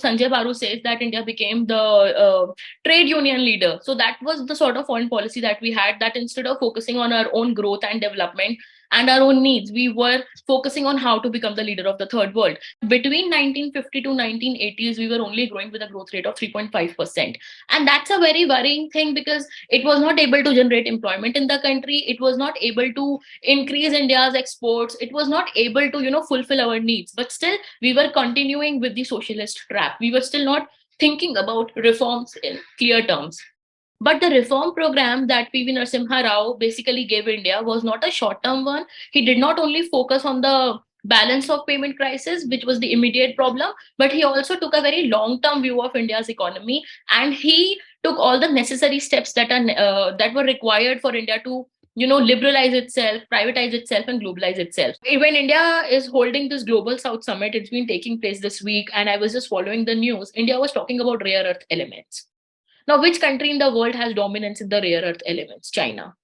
Sanjay Baru says that India became the trade union leader. So that was the sort of foreign policy that we had, that instead of focusing on our own growth and development and our own needs, we were focusing on how to become the leader of the third world. Between 1950 to 1980s, we were only growing with a growth rate of 3.5%. And that's a very worrying thing, because it was not able to generate employment in the country. It was not able to increase India's exports. It was not able to, fulfill our needs. But still, we were continuing with the socialist trap. We were still not thinking about reforms in clear terms. But the reform program that PV Narasimha Rao basically gave India was not a short term one. He did not only focus on the balance of payment crisis, which was the immediate problem, but he also took a very long term view of India's economy, and he took all the necessary steps that were required for India to liberalize itself, privatize itself, and globalize itself. When India is holding this Global South Summit, it's been taking place this week, and I was just following the news. India was talking about rare earth elements. Now, which country in the world has dominance in the rare earth elements? China.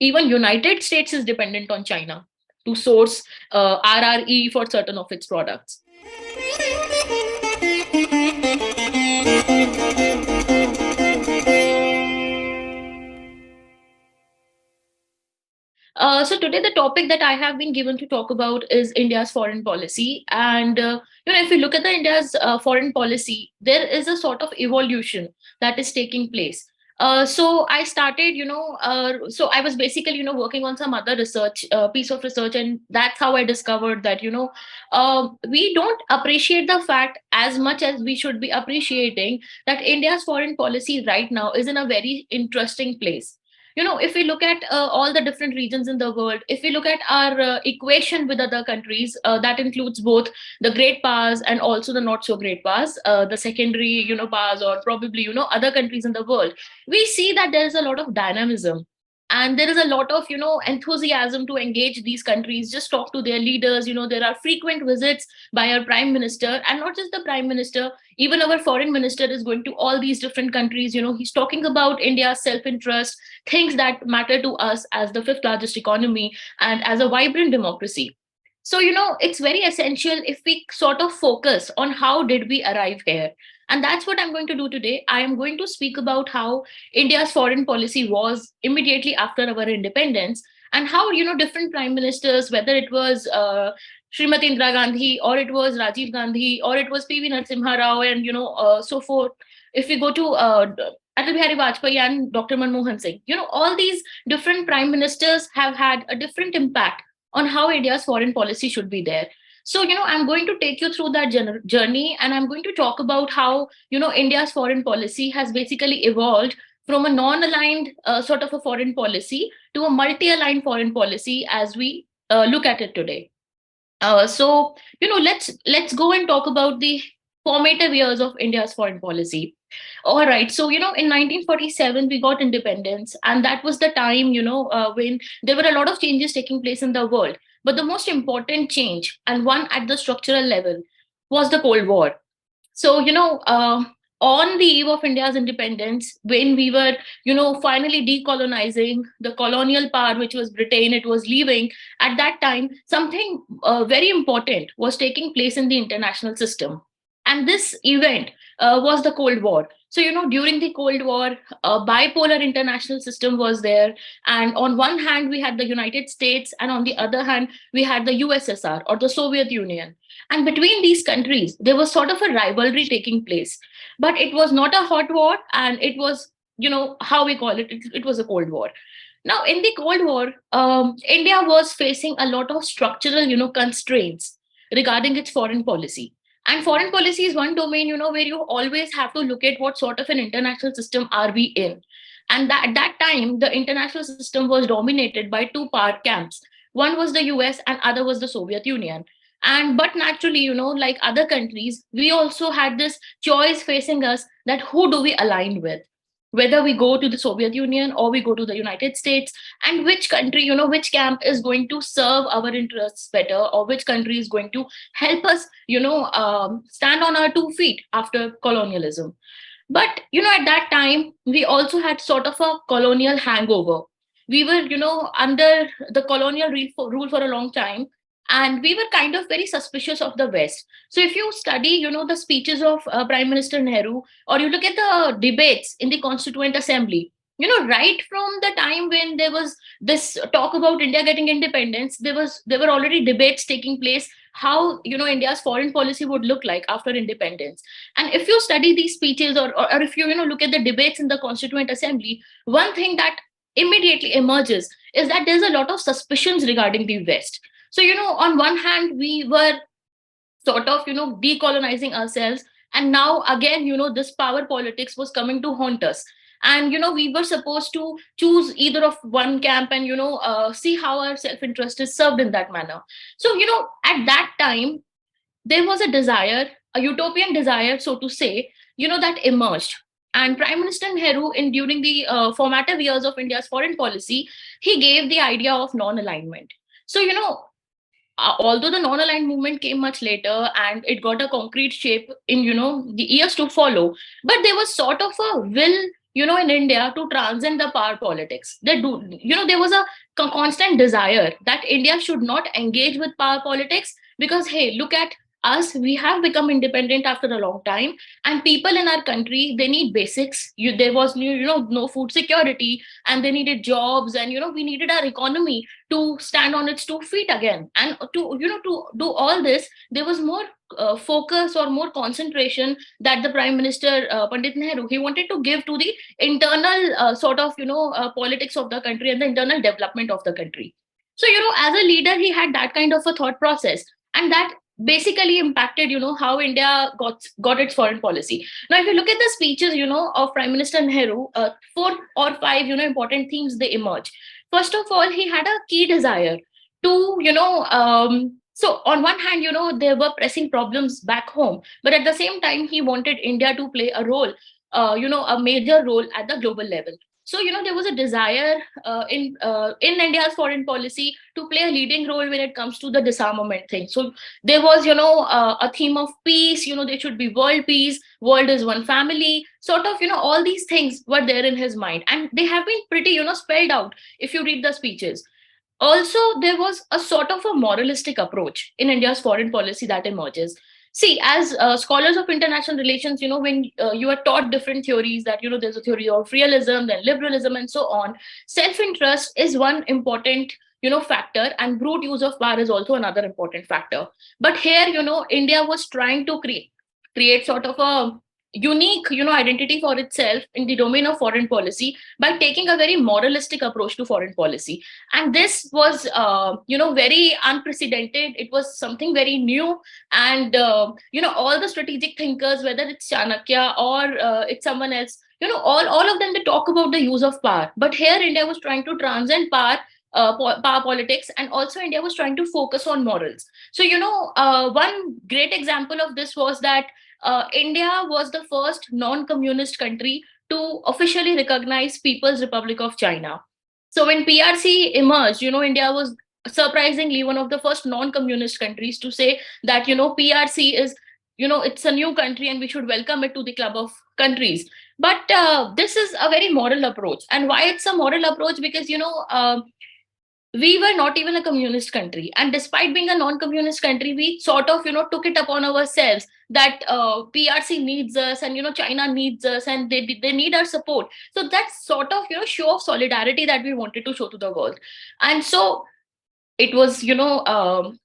Even United States is dependent on China to source RRE for certain of its products. So today the topic that I have been given to talk about is India's foreign policy, and if you look at the India's foreign policy, there is a sort of evolution that is taking place. So I started, so I was basically, working on some other research, piece of research, and that's how I discovered that, we don't appreciate the fact as much as we should be appreciating that India's foreign policy right now is in a very interesting place. If we look at all the different regions in the world, if we look at our equation with other countries, that includes both the great powers and also the not so great powers, the secondary powers, or probably other countries in the world, we see that there is a lot of dynamism, and there is a lot of enthusiasm to engage these countries, just talk to their leaders. There are frequent visits by our prime minister, and not just the prime minister, even our foreign minister is going to all these different countries. He's talking about India's self interest, things that matter to us as the fifth largest economy and as a vibrant democracy. So it's very essential if we sort of focus on how did we arrive here. And that's what I'm going to do today. I am going to speak about how India's foreign policy was immediately after our independence, and how different prime ministers, whether it was Srimati Indira Gandhi, or it was Rajiv Gandhi, or it was PV Narasimha Rao, and so forth. If we go to Atal Bihari Vajpayee and Dr. Manmohan Singh, all these different prime ministers have had a different impact on how India's foreign policy should be there. So, I'm going to take you through that journey, and I'm going to talk about how, India's foreign policy has basically evolved from a non-aligned sort of a foreign policy to a multi-aligned foreign policy as we look at it today. So, let's go and talk about the formative years of India's foreign policy. All right. So, in 1947, we got independence, and that was the time, when there were a lot of changes taking place in the world. But the most important change, and one at the structural level, was the Cold War. So, on the eve of India's independence, when we were, finally decolonizing, the colonial power, which was Britain, it was leaving. At that time, something very important was taking place in the international system. And this event was the Cold War. So, during the Cold War, a bipolar international system was there. And on one hand, we had the United States, and on the other hand, we had the USSR, or the Soviet Union. And between these countries, there was sort of a rivalry taking place. But it was not a hot war, and it was, how we call it was a Cold War. Now, in the Cold War, India was facing a lot of structural, constraints regarding its foreign policy. And foreign policy is one domain, where you always have to look at what sort of an international system are we in. And at that time, the international system was dominated by two power camps. One was the US, and other was the Soviet Union. And but naturally, like other countries, we also had this choice facing us, that who do we align with, whether we go to the Soviet Union or we go to the United States, and which country, which camp is going to serve our interests better, or which country is going to help us, stand on our 2 feet after colonialism. But, at that time, we also had sort of a colonial hangover. We were, under the colonial rule for a long time. and we were kind of very suspicious of the West. So if you study, the speeches of Prime Minister Nehru, or you look at the debates in the Constituent Assembly, right from the time when there was this talk about India getting independence, there were already debates taking place how India's foreign policy would look like after independence. And if you study these speeches, or if you look at the debates in the Constituent Assembly, one thing that immediately emerges is that there's a lot of suspicions regarding the West. So, on one hand, we were sort of, decolonizing ourselves. And now again, this power politics was coming to haunt us. And, we were supposed to choose either of one camp and, see how our self interest is served in that manner. So, at that time, there was a desire, a utopian desire, so to say, that emerged. And Prime Minister Nehru, in during the formative years of India's foreign policy, he gave the idea of non-alignment. So, although the non-aligned movement came much later and it got a concrete shape in the years to follow, but there was sort of a will in India to transcend the power politics. There was a constant desire that India should not engage with power politics, because hey, look at us, we have become independent after a long time, and people in our country, they need basics. There was no food security, and they needed jobs, and we needed our economy to stand on its 2 feet again. And to do all this, there was more focus or more concentration that the Prime Minister Pandit Nehru, he wanted to give to the internal sort of politics of the country and the internal development of the country. So as a leader, he had that kind of a thought process, and that basically impacted how India got its foreign policy. Now if you look at the speeches of Prime Minister Nehru, 4 or 5 important themes they emerge. First of all, he had a key desire to so on one hand, there were pressing problems back home, but at the same time, he wanted India to play a role, a major role at the global level. So there was a desire in India's foreign policy to play a leading role when it comes to the disarmament thing. So there was a theme of peace. There should be world peace. World is one family. Sort of all these things were there in his mind, and they have been pretty spelled out if you read the speeches. Also, there was a sort of a moralistic approach in India's foreign policy that emerges. See, as scholars of international relations, when you are taught different theories, that there's a theory of realism, then liberalism, and so on, self-interest is one important factor, and brute use of power is also another important factor. But here, India was trying to create sort of a unique identity for itself in the domain of foreign policy by taking a very moralistic approach to foreign policy. And this was very unprecedented. It was something very new. And all the strategic thinkers, whether it's Chanakya or it's someone else, all of them, they talk about the use of power. But here India was trying to transcend power politics, and also India was trying to focus on morals. So one great example of this was that India was the first non-communist country to officially recognize People's Republic of China. So when PRC emerged, India was surprisingly one of the first non-communist countries to say that PRC is it's a new country and we should welcome it to the club of countries. But this is a very moral approach. And why it's a moral approach? Because we were not even a communist country, and despite being a non-communist country, we sort of took it upon ourselves that PRC needs us, and China needs us, and they need our support. So that's sort of show of solidarity that we wanted to show to the world. And so it was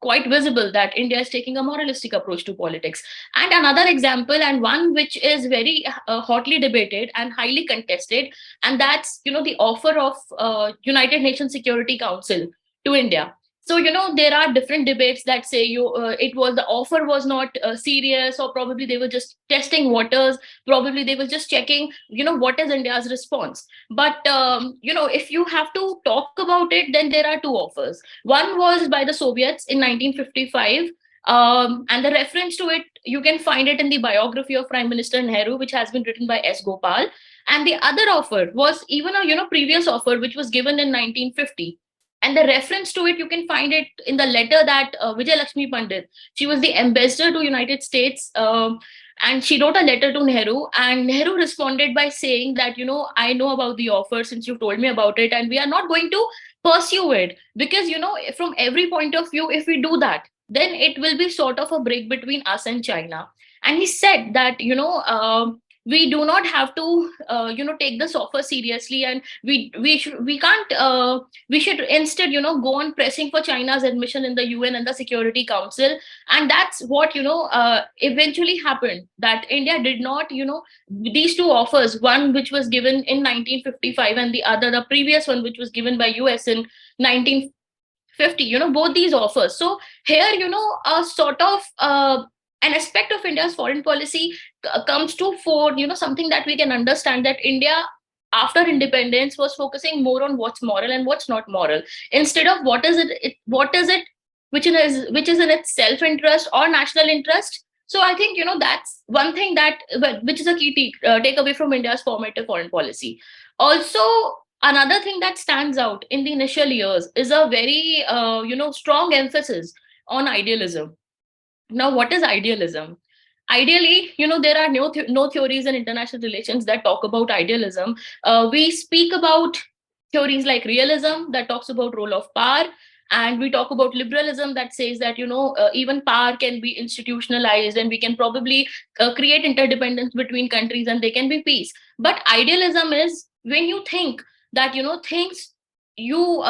quite visible that India is taking a moralistic approach to politics. And another example, and one which is very hotly debated and highly contested, and that's the offer of United Nations Security Council to India. So there are different debates that say it was the offer was not serious, or probably they were just testing waters, probably they were just checking what is India's response. But if you have to talk about it, then there are two offers. One was by the Soviets in 1955, and the reference to it, you can find it in the biography of Prime Minister Nehru, which has been written by S. Gopal. And the other offer was even a previous offer, which was given in 1950. And the reference to it, you can find it in the letter that Vijay Lakshmi Pandit, she was the ambassador to United States, and she wrote a letter to Nehru, and Nehru responded by saying that, I know about the offer since you told me about it, and we are not going to pursue it, because from every point of view, if we do that, then it will be sort of a break between us and China. And he said that we do not have to take this offer seriously, and we can't we should instead go on pressing for China's admission in the UN and the Security Council. And that's what eventually happened, that India did not these two offers, one which was given in 1955 and the other, the previous one, which was given by US in 1950, both these offers. So here a sort of an aspect of India's foreign policy comes to fore, something that we can understand, that India after independence was focusing more on what's moral and what's not moral, instead of what is it which is in its self interest or national interest. So I think that's one thing that which is a key takeaway from India's formative foreign policy. Also, another thing that stands out in the initial years is a very strong emphasis on idealism. Now, what is idealism? Ideally, there are no theories in international relations that talk about idealism. We speak about theories like realism, that talks about role of power, and we talk about liberalism, that says that even power can be institutionalized, and we can probably create interdependence between countries, and there can be peace. But idealism is when you think that things, you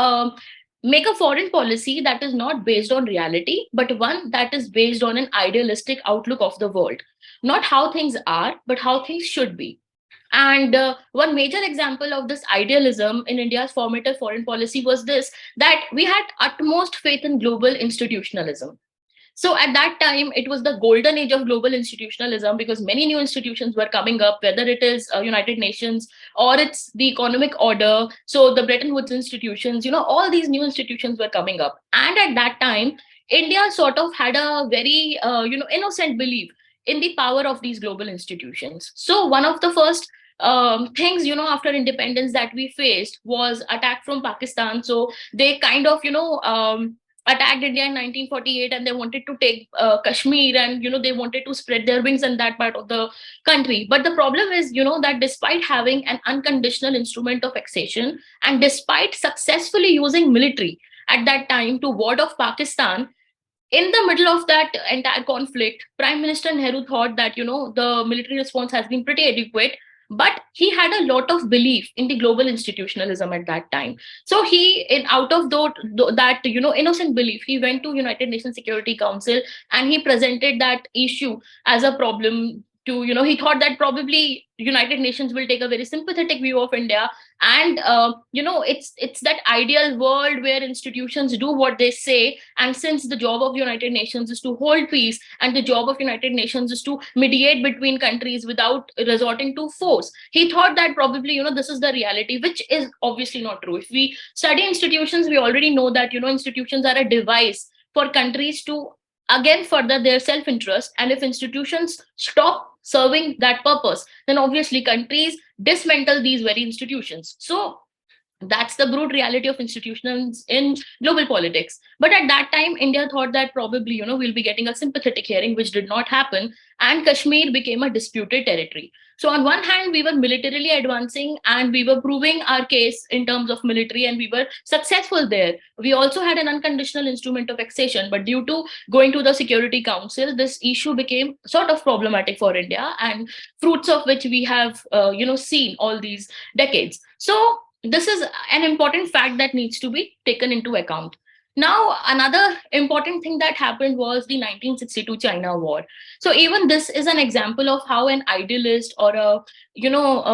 make a foreign policy that is not based on reality, but one that is based on an idealistic outlook of the world, not how things are, but how things should be. And one major example of this idealism in India's formative foreign policy was this, that we had utmost faith in global institutionalism. So at that time, it was the golden age of global institutionalism, because many new institutions were coming up, whether it is United Nations or it's the economic order. So the Bretton Woods institutions, all these new institutions were coming up. And at that time, India sort of had a very, innocent belief in the power of these global institutions. So one of the first things, after independence that we faced was attack from Pakistan. So they kind of, attacked India in 1948, and they wanted to take Kashmir, and they wanted to spread their wings in that part of the country. But the problem is, that despite having an unconditional instrument of accession, and despite successfully using military at that time to ward off Pakistan, in the middle of that entire conflict, Prime Minister Nehru thought that the military response has been pretty adequate, but he had a lot of belief in the global institutionalism at that time. So he, in out of that innocent belief, he went to United Nations Security Council, and he presented that issue as a problem to, he thought that probably United Nations will take a very sympathetic view of India, and it's that ideal world where institutions do what they say. And since the job of United Nations is to hold peace, and the job of United Nations is to mediate between countries without resorting to force, he thought that probably this is the reality, which is obviously not true. If we study institutions, we already know that institutions are a device for countries to again further their self interest. And if institutions stop serving that purpose, then obviously countries dismantle these very institutions. So that's the brute reality of institutions in global politics. But at that time, India thought that probably we'll be getting a sympathetic hearing, which did not happen, and Kashmir became a disputed territory. So on one hand, we were militarily advancing, and we were proving our case in terms of military, and we were successful there. We also had an unconditional instrument of accession, but due to going to the Security Council, this issue became sort of problematic for India, and fruits of which we have seen all these decades. So this is an important fact that needs to be taken into account. Now, another important thing that happened was the 1962 China War. So even this is an example of how an idealist or a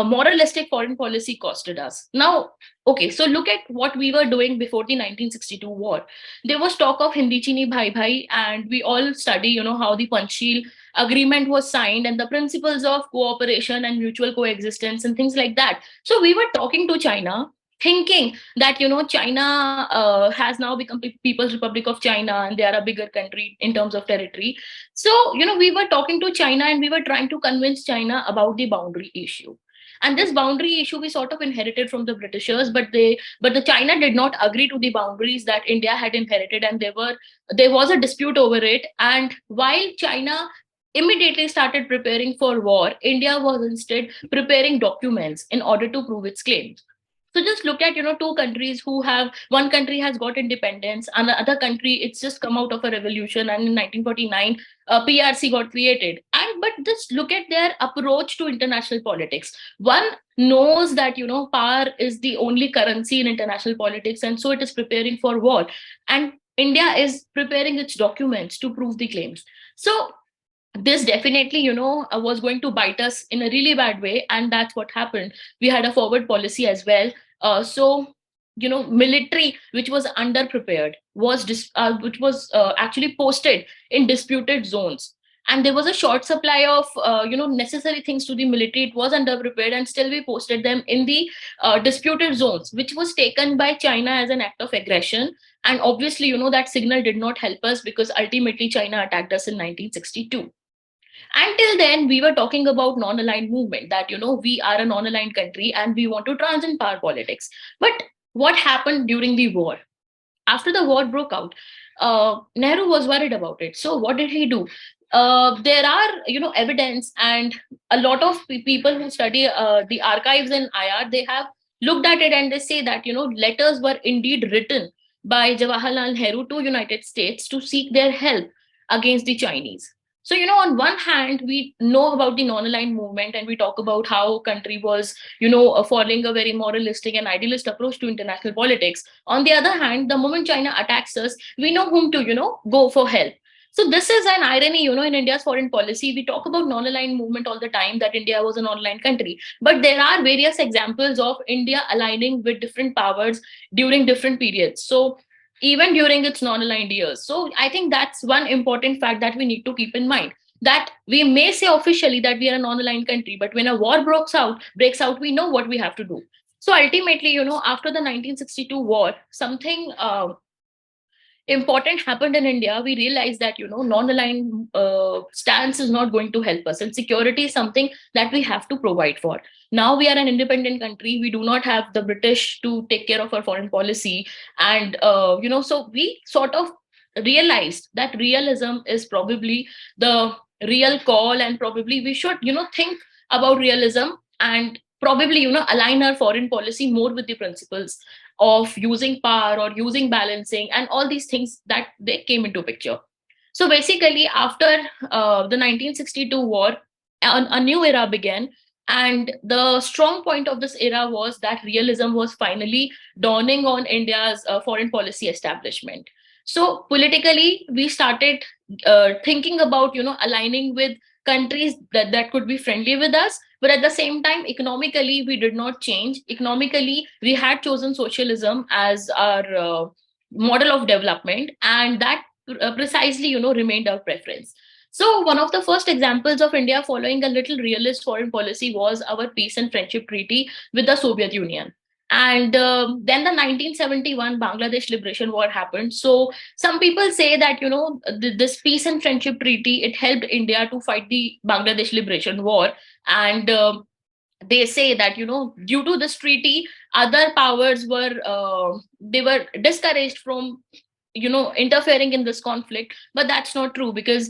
moralistic foreign policy costed us. Now, okay, so look at what we were doing before the 1962 war. There was talk of Hindi Chini Bhai Bhai, and we all study, how the Panchsheel agreement was signed, and the principles of cooperation and mutual coexistence and things like that. So we were talking to China, thinking that China has now become People's Republic of China, and they are a bigger country in terms of territory. So we were talking to China, and we were trying to convince China about the boundary issue. And this boundary issue we sort of inherited from the Britishers, but the China did not agree to the boundaries that India had inherited, and there was a dispute over it. And while China immediately started preparing for war, India was instead preparing documents in order to prove its claims. So just look at, two countries who have, one country has got independence, and the other country, it's just come out of a revolution, and in 1949, PRC got created. And but just look at their approach to international politics. One knows that, power is the only currency in international politics, and so it is preparing for war. And India is preparing its documents to prove the claims. So this definitely, was going to bite us in a really bad way, and that's what happened. We had a forward policy as well. So military which was underprepared was which was actually posted in disputed zones, and there was a short supply of necessary things to the military. It was underprepared, and still we posted them in the disputed zones, which was taken by China as an act of aggression. And obviously, that signal did not help us, because ultimately China attacked us in 1962. Until then, we were talking about non-aligned movement, that we are a non-aligned country and we want to transcend power politics. But what happened during the war? After the war broke out, Nehru was worried about it. So what did he do? There are evidence, and a lot of people who study the archives in IR, they have looked at it, and they say that letters were indeed written by Jawaharlal Nehru to United States to seek their help against the Chinese. So on one hand, we know about the non-aligned movement, and we talk about how country was following a very moralistic and idealist approach to international politics. On the other hand, the moment China attacks us, we know whom to go for help. So this is an irony, in India's foreign policy. We talk about non-aligned movement all the time, that India was a non-aligned country, but there are various examples of India aligning with different powers during different periods. So even during its non-aligned years. So I think that's one important fact that we need to keep in mind, that we may say officially that we are a non-aligned country, but when a war breaks out, we know what we have to do. So ultimately, after the 1962 war, something important happened in India. We realized that non-aligned stance is not going to help us, and security is something that we have to provide for. Now we are an independent country. We do not have the British to take care of our foreign policy, and so we sort of realized that realism is probably the real call, and probably we should think about realism, and probably align our foreign policy more with the principles of using power or using balancing and all these things that they came into picture. So basically, after the 1962 war, a new era began. And the strong point of this era was that realism was finally dawning on India's foreign policy establishment. So politically, we started thinking about aligning with countries that could be friendly with us, but at the same time, economically, we did not change. Economically, we had chosen socialism as our model of development, and that precisely remained our preference. So one of the first examples of India following a little realist foreign policy was our peace and friendship treaty with the Soviet Union. And then the 1971 Bangladesh Liberation War happened. So some people say that this peace and friendship treaty, it helped India to fight the Bangladesh Liberation War. And they say that due to this treaty, other powers were they were discouraged from interfering in this conflict. But that's not true, because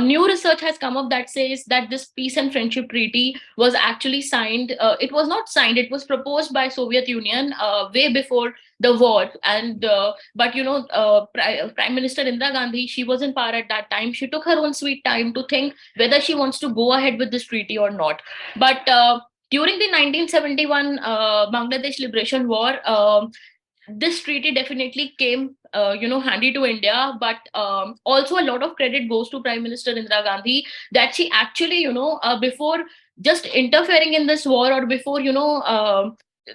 new research has come up that says that this peace and friendship treaty was actually signed. It was not signed, it was proposed by Soviet Union way before the war. And but Prime Minister Indira Gandhi, she was in power at that time. She took her own sweet time to think whether she wants to go ahead with this treaty or not. But during the 1971 Bangladesh Liberation War, this treaty definitely came handy to India. But also a lot of credit goes to Prime Minister Indira Gandhi, that she actually before just interfering in this war, or before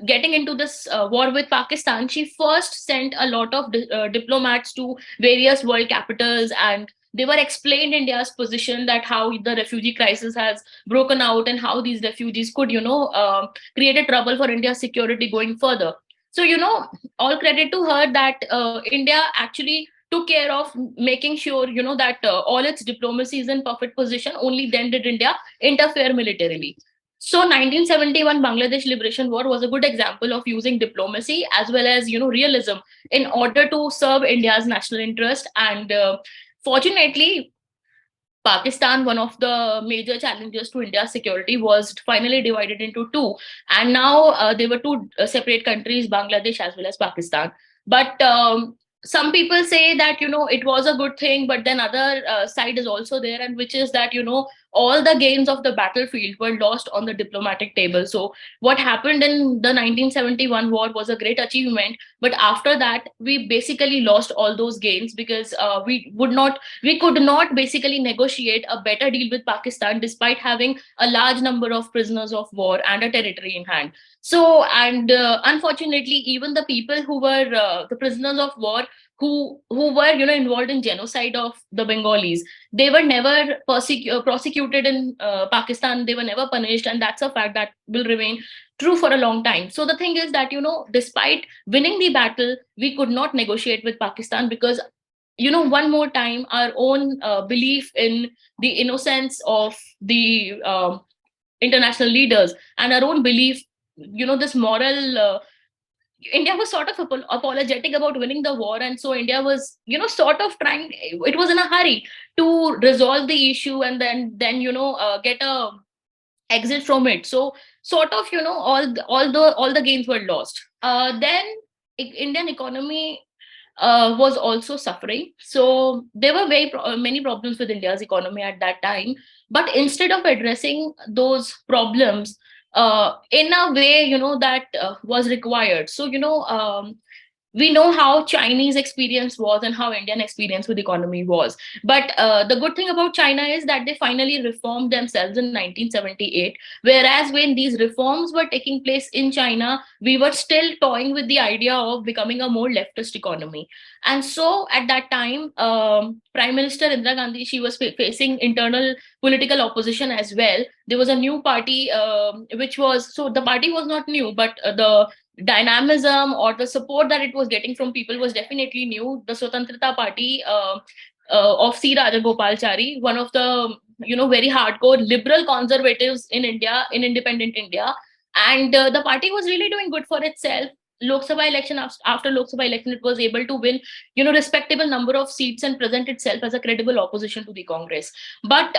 getting into this war with Pakistan, she first sent a lot of diplomats to various world capitals, and they were explained India's position, that how the refugee crisis has broken out, and how these refugees could create a trouble for India's security going further. So all credit to her, that India actually took care of making sure that all its diplomacy is in perfect position. Only then did India interfere militarily. So 1971 Bangladesh Liberation War was a good example of using diplomacy as well as realism in order to serve India's national interest. And fortunately, Pakistan, one of the major challenges to India's security, was finally divided into two. And now they were two separate countries, Bangladesh as well as Pakistan. But some people say that, it was a good thing, but then other side is also there, and which is that, all the gains of the battlefield were lost on the diplomatic table. So what happened in the 1971 war was a great achievement, but after that, we basically lost all those gains because we could not basically negotiate a better deal with Pakistan despite having a large number of prisoners of war and a territory in hand. So, and unfortunately, even the people who were the prisoners of war, who were involved in genocide of the Bengalis, they were never prosecuted in Pakistan. They were never punished, and that's a fact that will remain true for a long time. So the thing is that, despite winning the battle, we could not negotiate with Pakistan because, one more time, our own belief in the innocence of the international leaders and our own belief, this moral. India was sort of apologetic about winning the war, and so India was, sort of trying. It was in a hurry to resolve the issue and then get a exit from it. So sort of, all the gains were lost. Then Indian economy was also suffering. So there were many problems with India's economy at that time. But instead of addressing those problems in a way, that was required. So, we know how Chinese experience was and how Indian experience with economy was. But the good thing about China is that they finally reformed themselves in 1978. Whereas when these reforms were taking place in China, we were still toying with the idea of becoming a more leftist economy. And so at that time, Prime Minister Indira Gandhi, she was facing internal political opposition as well. There was a new party, which was, so the party was not new, but the dynamism or the support that it was getting from people was definitely new. The Swatantrata Party of C. Rajagopalachari, one of the very hardcore liberal conservatives in India, in independent India, and the party was really doing good for itself. Lok Sabha election, after Lok Sabha election, it was able to win respectable number of seats and present itself as a credible opposition to the Congress. But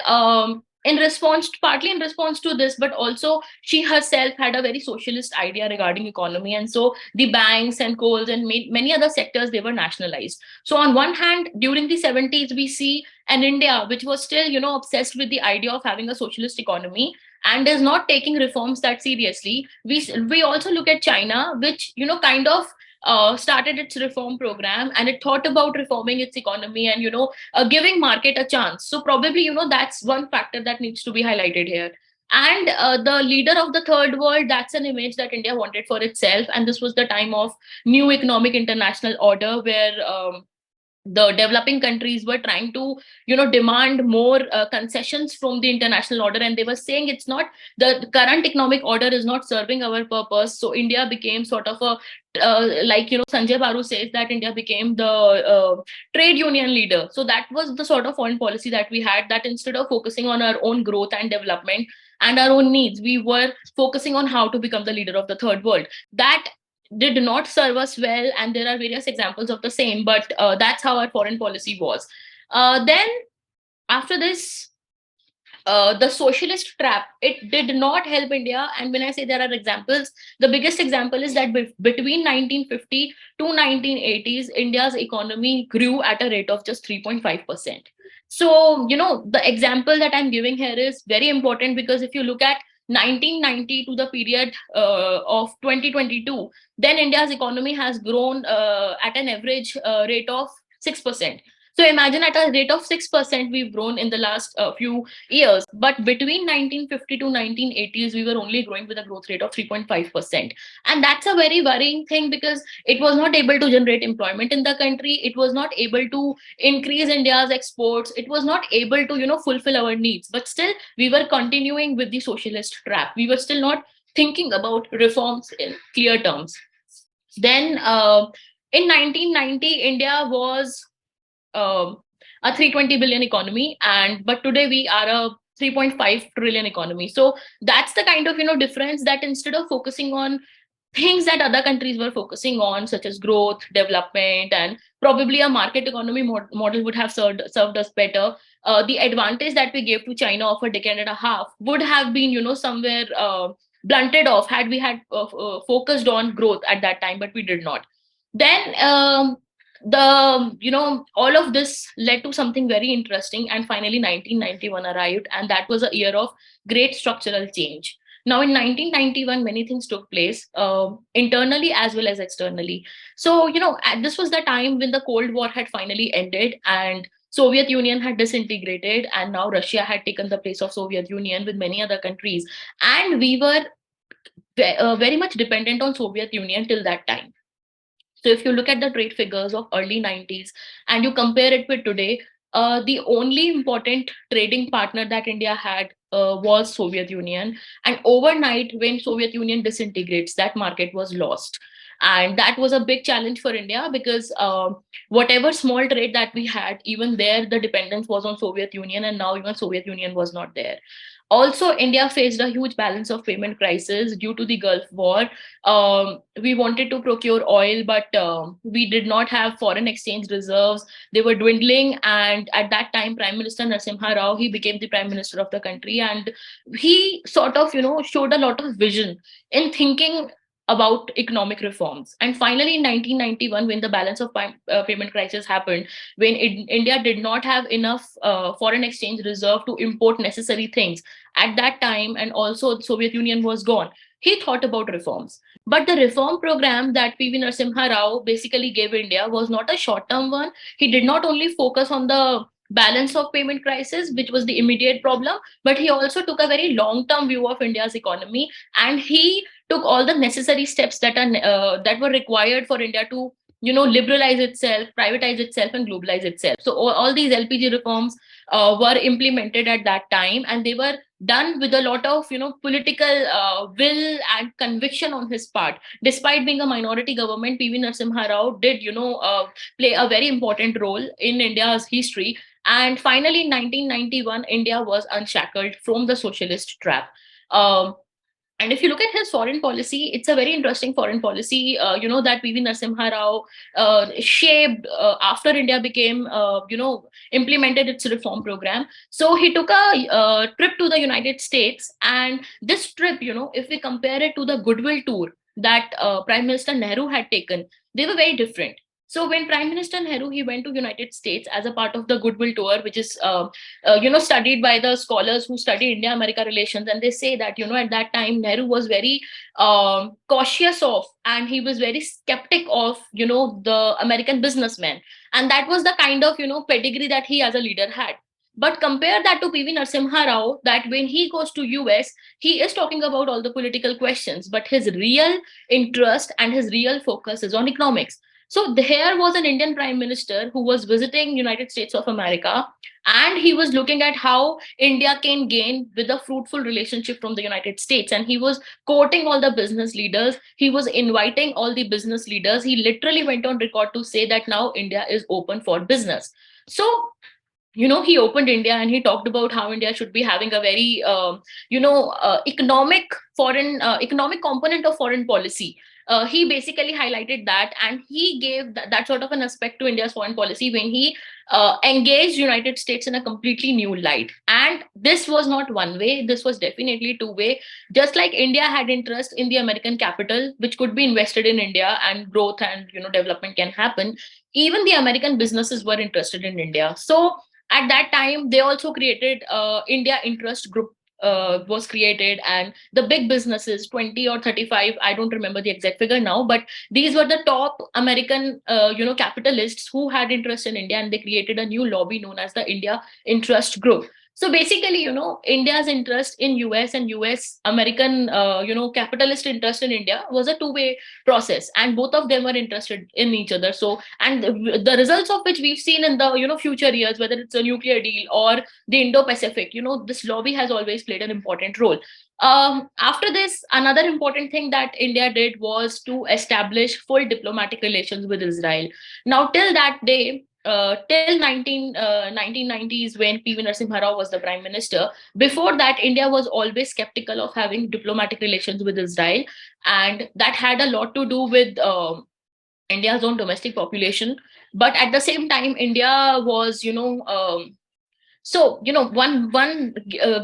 in response, partly in response to this, but also she herself had a very socialist idea regarding economy, and so the banks and coals and many other sectors, they were nationalized. So on one hand, during the 70s, we see an India which was still obsessed with the idea of having a socialist economy and is not taking reforms that seriously. We also look at China, which kind of started its reform program, and it thought about reforming its economy and giving market a chance. So probably that's one factor that needs to be highlighted here. And the leader of the third world, that's an image that India wanted for itself. And this was the time of new economic international order, where the developing countries were trying to demand more concessions from the international order, and they were saying it's not, the current economic order is not serving our purpose. So India became sort of a like Sanjay Baru says that India became the trade union leader. So that was the sort of foreign policy that we had, that instead of focusing on our own growth and development and our own needs, we were focusing on how to become the leader of the third world. That did not serve us well, and there are various examples of the same, but that's how our foreign policy was. Then after this, the socialist trap, it did not help India. And when I say there are examples, the biggest example is that between 1950 to 1980s, India's economy grew at a rate of just 3.5%. So the example that I'm giving here is very important, because if you look at 1990 to the period of 2022, then India's economy has grown at an average rate of 6%. So imagine, at a rate of 6%, we've grown in the last few years. But between 1950 to 1980s, we were only growing with a growth rate of 3.5%. And that's a very worrying thing, because it was not able to generate employment in the country. It was not able to increase India's exports. It was not able to, fulfill our needs. But still, we were continuing with the socialist trap. We were still not thinking about reforms in clear terms. Then in 1990, India was a 320 billion economy, and but today we are a 3.5 trillion economy. So that's the kind of difference, that instead of focusing on things that other countries were focusing on, such as growth, development, and probably a market economy model would have served us better. The advantage that we gave to China of a decade and a half would have been, somewhere blunted off had we had focused on growth at that time, but we did not. Then all of this led to something very interesting, and finally 1991 arrived, and that was a year of great structural change. Now, in 1991, many things took place, internally as well as externally. So, this was the time when the Cold War had finally ended and Soviet Union had disintegrated, and now Russia had taken the place of Soviet Union with many other countries. And we were very much dependent on Soviet Union till that time. So if you look at the trade figures of early 90s and you compare it with today, the only important trading partner that India had was Soviet Union. And overnight, when Soviet Union disintegrates, that market was lost. And that was a big challenge for India because whatever small trade that we had, even there, the dependence was on Soviet Union, and now even Soviet Union was not there. Also, India faced a huge balance of payment crisis due to the Gulf War. We wanted to procure oil, but we did not have foreign exchange reserves. They were dwindling, and at that time, Prime Minister Narasimha Rao, he became the prime minister of the country, and he sort of, showed a lot of vision in thinking about economic reforms. And finally, in 1991, when the balance of payment crisis happened, when India did not have enough foreign exchange reserve to import necessary things at that time, and also the Soviet Union was gone, he thought about reforms. But the reform program that PV Narasimha Rao basically gave India was not a short term one. He did not only focus on the balance of payment crisis, which was the immediate problem, but he also took a very long term view of India's economy, and he took all the necessary steps that were required for India to liberalize itself, privatize itself, and globalize itself. So all these LPG reforms were implemented at that time, and they were done with a lot of political will and conviction on his part. Despite being a minority government, PV Narasimha Rao did play a very important role in India's history. And finally, in 1991, India was unshackled from the socialist trap. um, and if you look at his foreign policy, it's a very interesting foreign policy, that PV Narasimha Rao shaped after India became, implemented its reform program. So he took a trip to the United States. And this trip, if we compare it to the goodwill tour that Prime Minister Nehru had taken, they were very different. So when Prime Minister Nehru, he went to United States as a part of the goodwill tour, which is studied by the scholars who study India America relations, and they say that at that time Nehru was very cautious of, and he was very skeptic of the American businessmen, and that was the kind of pedigree that he as a leader had. But compare that to PV Narasimha Rao, that when he goes to US, he is talking about all the political questions, but his real interest and his real focus is on economics. So here was an Indian prime minister who was visiting United States of America, and he was looking at how India can gain with a fruitful relationship from the United States. And he was quoting all the business leaders, he was inviting all the business leaders. He literally went on record to say that now India is open for business. So he opened India, and he talked about how India should be having a very economic component of foreign policy. He basically highlighted that, and he gave that sort of an aspect to India's foreign policy when he engaged United States in a completely new light. And this was not one way, this was definitely two way. Just like India had interest in the American capital, which could be invested in India, and growth and development can happen, even the American businesses were interested in India. So at that time they also created India Interest Group, was created, and the big businesses, 20 or 35, I don't remember the exact figure now, but these were the top American capitalists who had interest in India, and they created a new lobby known as the India Interest Group. So basically, India's interest in US and US American capitalist interest in India was a two-way process, and both of them were interested in each other. So, and the results of which we've seen in the future years, whether it's a nuclear deal or the Indo-Pacific, this lobby has always played an important role. After this, another important thing that India did was to establish full diplomatic relations with Israel. Now, till that day, till 1990s, when PV Narasimha Rao was the prime minister. Before that, India was always skeptical of having diplomatic relations with Israel, and that had a lot to do with India's own domestic population. But at the same time, India was,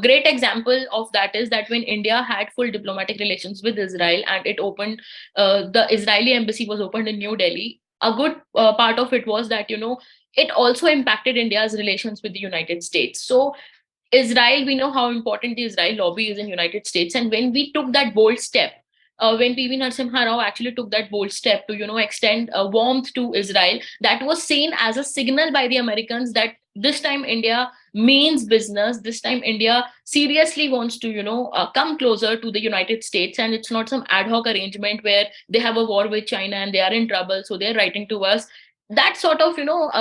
great example of that is that when India had full diplomatic relations with Israel, and it opened, the Israeli embassy was opened in New Delhi. A good part of it was that, it also impacted India's relations with the United States. So Israel, we know how important the Israel lobby is in United States, and when we took that bold step, when PV Narasimha Rao actually took that bold step to, extend warmth to Israel, that was seen as a signal by the Americans that this time India means business. This time India seriously wants to, come closer to the United States, and it's not some ad hoc arrangement where they have a war with China and they are in trouble, so they're writing to us. That sort of,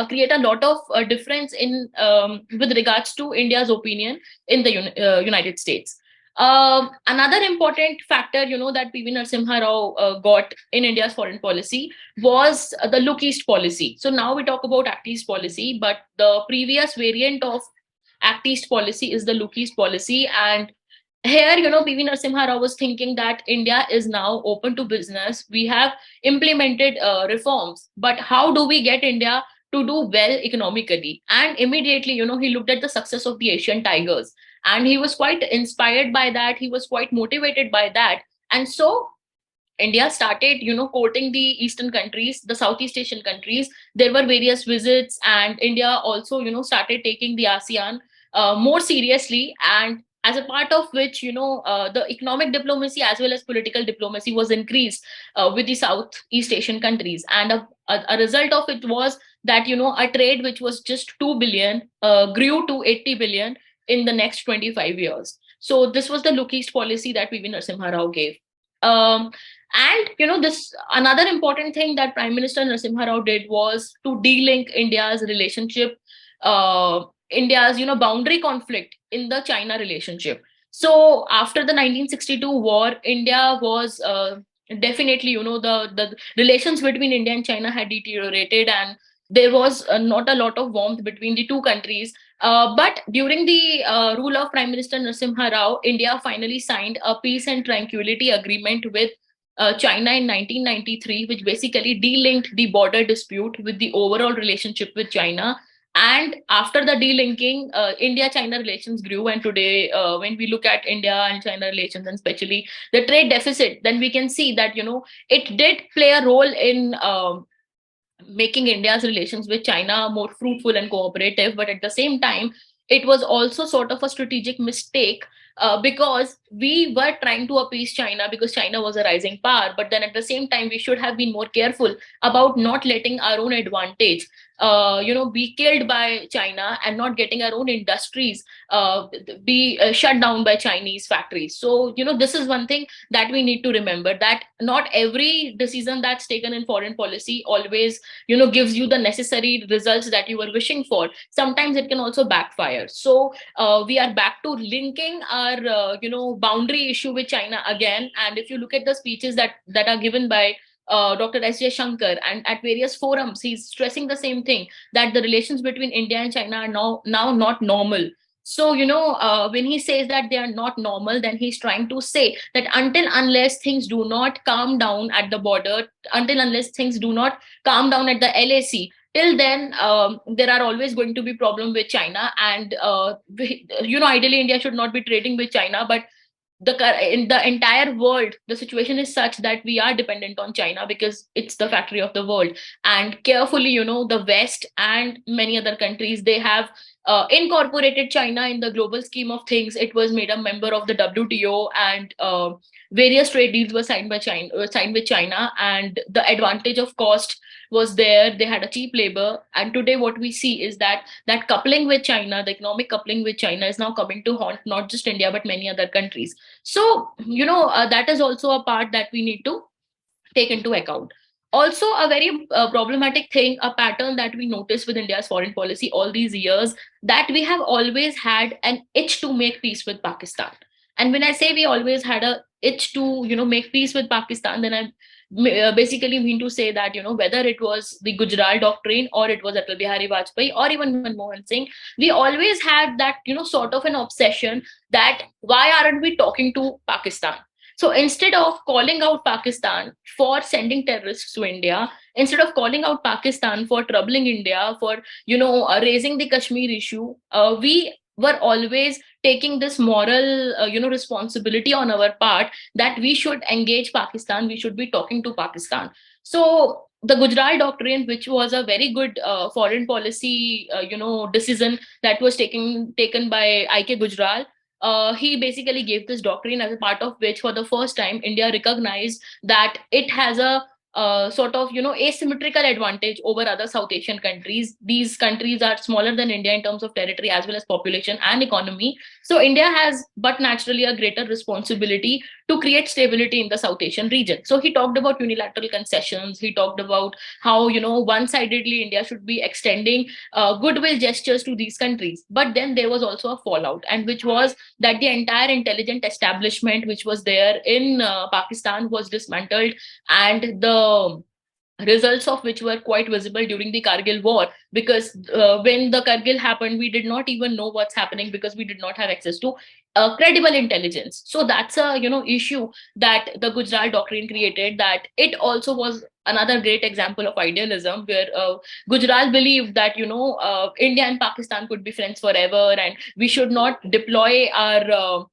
create a lot of difference in, with regards to India's opinion in the United States. Another important factor, that PV Narasimha Rao got in India's foreign policy was the Look East policy. So now we talk about Act East policy, but the previous variant of Act East policy is the Look East policy. And here, PV Narasimha Rao was thinking that India is now open to business. We have implemented reforms, but how do we get India to do well economically? And immediately, he looked at the success of the Asian Tigers, and he was quite inspired by that. He was quite motivated by that. And so India started, courting the Eastern countries, the Southeast Asian countries. There were various visits, and India also, started taking the ASEAN more seriously. And as a part of which, the economic diplomacy as well as political diplomacy was increased with the Southeast Asian countries. And a result of it was that, a trade which was just 2 billion grew to 80 billion in the next 25 years. So this was the Look East policy that PV Narasimha Rao gave. Um, and this another important thing that Prime Minister Narasimha Rao did was to de-link India's relationship, India's boundary conflict in the China relationship. So after the 1962 war, India was definitely, the relations between India and China had deteriorated, and there was not a lot of warmth between the two countries. But during the rule of Prime Minister Narasimha Rao, India finally signed a peace and tranquility agreement with China in 1993, which basically de-linked the border dispute with the overall relationship with China. And after the delinking, India-China relations grew. And today, when we look at India and China relations, and especially the trade deficit, then we can see that, it did play a role in making India's relations with China more fruitful and cooperative. But at the same time, it was also sort of a strategic mistake, because we were trying to appease China because China was a rising power. But then at the same time, we should have been more careful about not letting our own advantage, be killed by China, and not getting our own industries be shut down by Chinese factories. So, this is one thing that we need to remember, that not every decision that's taken in foreign policy always, gives you the necessary results that you were wishing for. Sometimes it can also backfire. So we are back to linking our boundary issue with China again. And if you look at the speeches that are given by Dr. S. J. Shankar, and at various forums, he's stressing the same thing, that the relations between India and China are now not normal. So, when he says that they are not normal, then he's trying to say that until unless things do not calm down at the border, until unless things do not calm down at the LAC, till then, there are always going to be problem with China. And, ideally, India should not be trading with China, but in the entire world, the situation is such that we are dependent on China because it's the factory of the world. And carefully, the West and many other countries, they have incorporated China in the global scheme of things. It was made a member of the WTO, and various trade deals were signed with China, and the advantage of cost was there. They had a cheap labor. And today what we see is that coupling with China, the economic coupling with China, is now coming to haunt not just India but many other countries. So, that is also a part that we need to take into account. Also, a very problematic thing, a pattern that we notice with India's foreign policy all these years, that we have always had an itch to make peace with Pakistan. And when I say we always had a itch to, make peace with Pakistan, then I basically mean to say that, whether it was the Gujarat Doctrine, or it was Atal Bihari Vajpayee, or even Manmohan Singh, we always had that, sort of an obsession that why aren't we talking to Pakistan? So instead of calling out Pakistan for sending terrorists to India, instead of calling out Pakistan for troubling India, for raising the Kashmir issue, we were always taking this moral responsibility on our part that we should engage Pakistan, we should be talking to Pakistan. So the Gujarat Doctrine, which was a very good foreign policy decision that was taken by IK Gujral, he basically gave this doctrine, as a part of which, for the first time, India recognized that it has a sort of asymmetrical advantage over other South Asian countries. These countries are smaller than India in terms of territory as well as population and economy. So India has, but naturally, a greater responsibility to create stability in the South Asian region. So he talked about unilateral concessions. He talked about how one-sidedly India should be extending goodwill gestures to these countries. But then there was also a fallout, and which was that the entire intelligent establishment which was there in Pakistan was dismantled, and the results of which were quite visible during the Kargil war, because when the Kargil happened, we did not even know what's happening because we did not have access to credible intelligence. So that's a issue that the Gujarat Doctrine created. That it also was another great example of idealism, where Gujarat believed that India and Pakistan could be friends forever, and we should not deploy our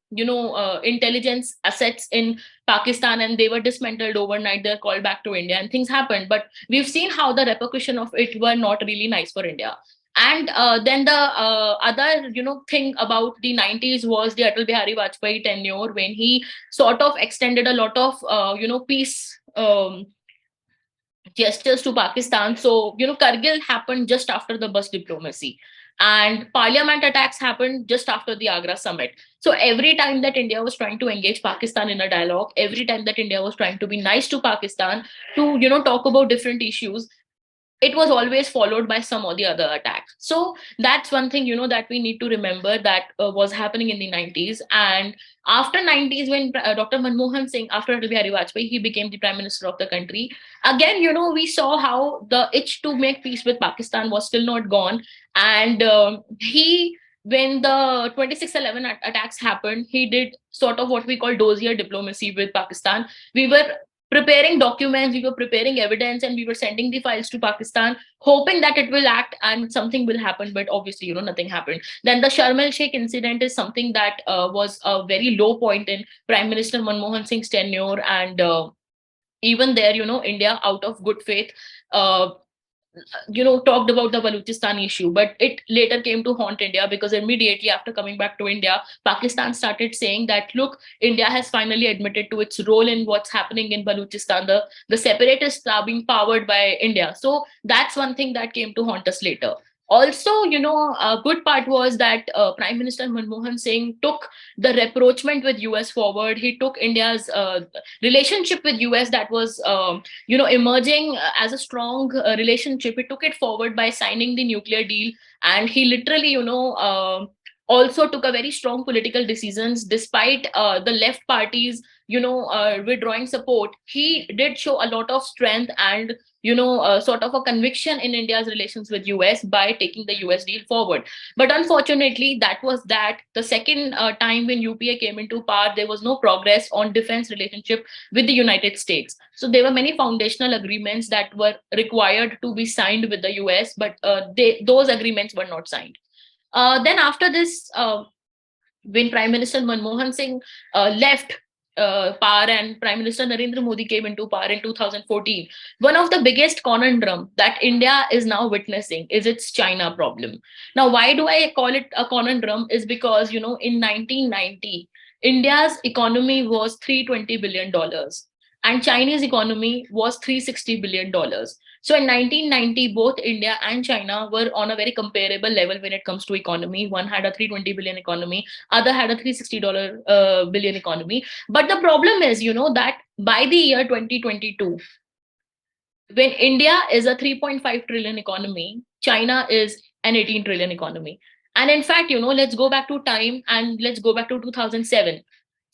intelligence assets in Pakistan, and they were dismantled overnight. They're called back to India, and things happened. But we've seen how the repercussion of it were not really nice for India. And then the other thing about the 90s was the Atal Bihari Vajpayee tenure, when he sort of extended a lot of peace gestures to Pakistan. So, Kargil happened just after the bus diplomacy, and parliament attacks happened just after the Agra summit. So every time that India was trying to engage Pakistan in a dialogue, every time that India was trying to be nice to Pakistan, to talk about different issues, it was always followed by some or the other attack. So that's one thing that we need to remember, that was happening in the 90s. And after 90s, when Dr. Manmohan Singh, after Atal Bihari Vajpayee, he became the prime minister of the country, again we saw how the itch to make peace with Pakistan was still not gone. And he when the 26/11 attacks happened, he did sort of what we call dozier diplomacy with Pakistan. We were preparing documents, we were preparing evidence, and we were sending the files to Pakistan, hoping that it will act and something will happen. But obviously, nothing happened. Then the Sharm el Sheikh incident is something that was a very low point in Prime Minister Manmohan Singh's tenure. And even there, India, out of good faith, uh, talked about the Balochistan issue, but it later came to haunt India, because immediately after coming back to India, Pakistan started saying that, look, India has finally admitted to its role in what's happening in Balochistan. The separatists are being powered by India. So that's one thing that came to haunt us later. Also, a good part was that Prime Minister Manmohan Singh took the rapprochement with US forward. He took India's relationship with US that was emerging as a strong relationship. He took it forward by signing the nuclear deal, and he literally also took a very strong political decisions, despite the left parties withdrawing support. He did show a lot of strength and sort of a conviction in India's relations with US by taking the US deal forward. But unfortunately, that was that. The second time when UPA came into power, there was no progress on defense relationship with the United States. So there were many foundational agreements that were required to be signed with the US, but those agreements were not signed. Then after this, when Prime Minister Manmohan Singh left power and Prime Minister Narendra Modi came into power in 2014, one of the biggest conundrum that India is now witnessing is its China problem. Now, why do I call it a conundrum? Is because, in 1990, India's economy was $320 billion and Chinese economy was $360 billion. So in 1990, both India and China were on a very comparable level when it comes to economy. One had a 320 billion economy, other had a $360 billion economy. But the problem is, that by the year 2022, when India is a 3.5 trillion economy, China is an 18 trillion economy. And in fact, let's go back to time and let's go back to 2007.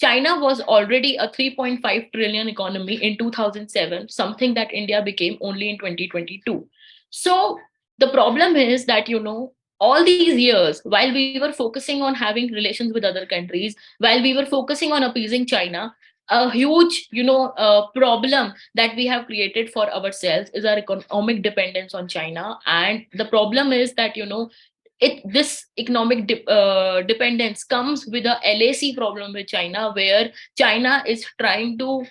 China was already a 3.5 trillion economy in 2007, something that India became only in 2022. So the problem is that, all these years, while we were focusing on having relations with other countries, while we were focusing on appeasing China, a huge, problem that we have created for ourselves is our economic dependence on China. And the problem is that, this economic dependence comes with a LAC problem with China, where China is trying to,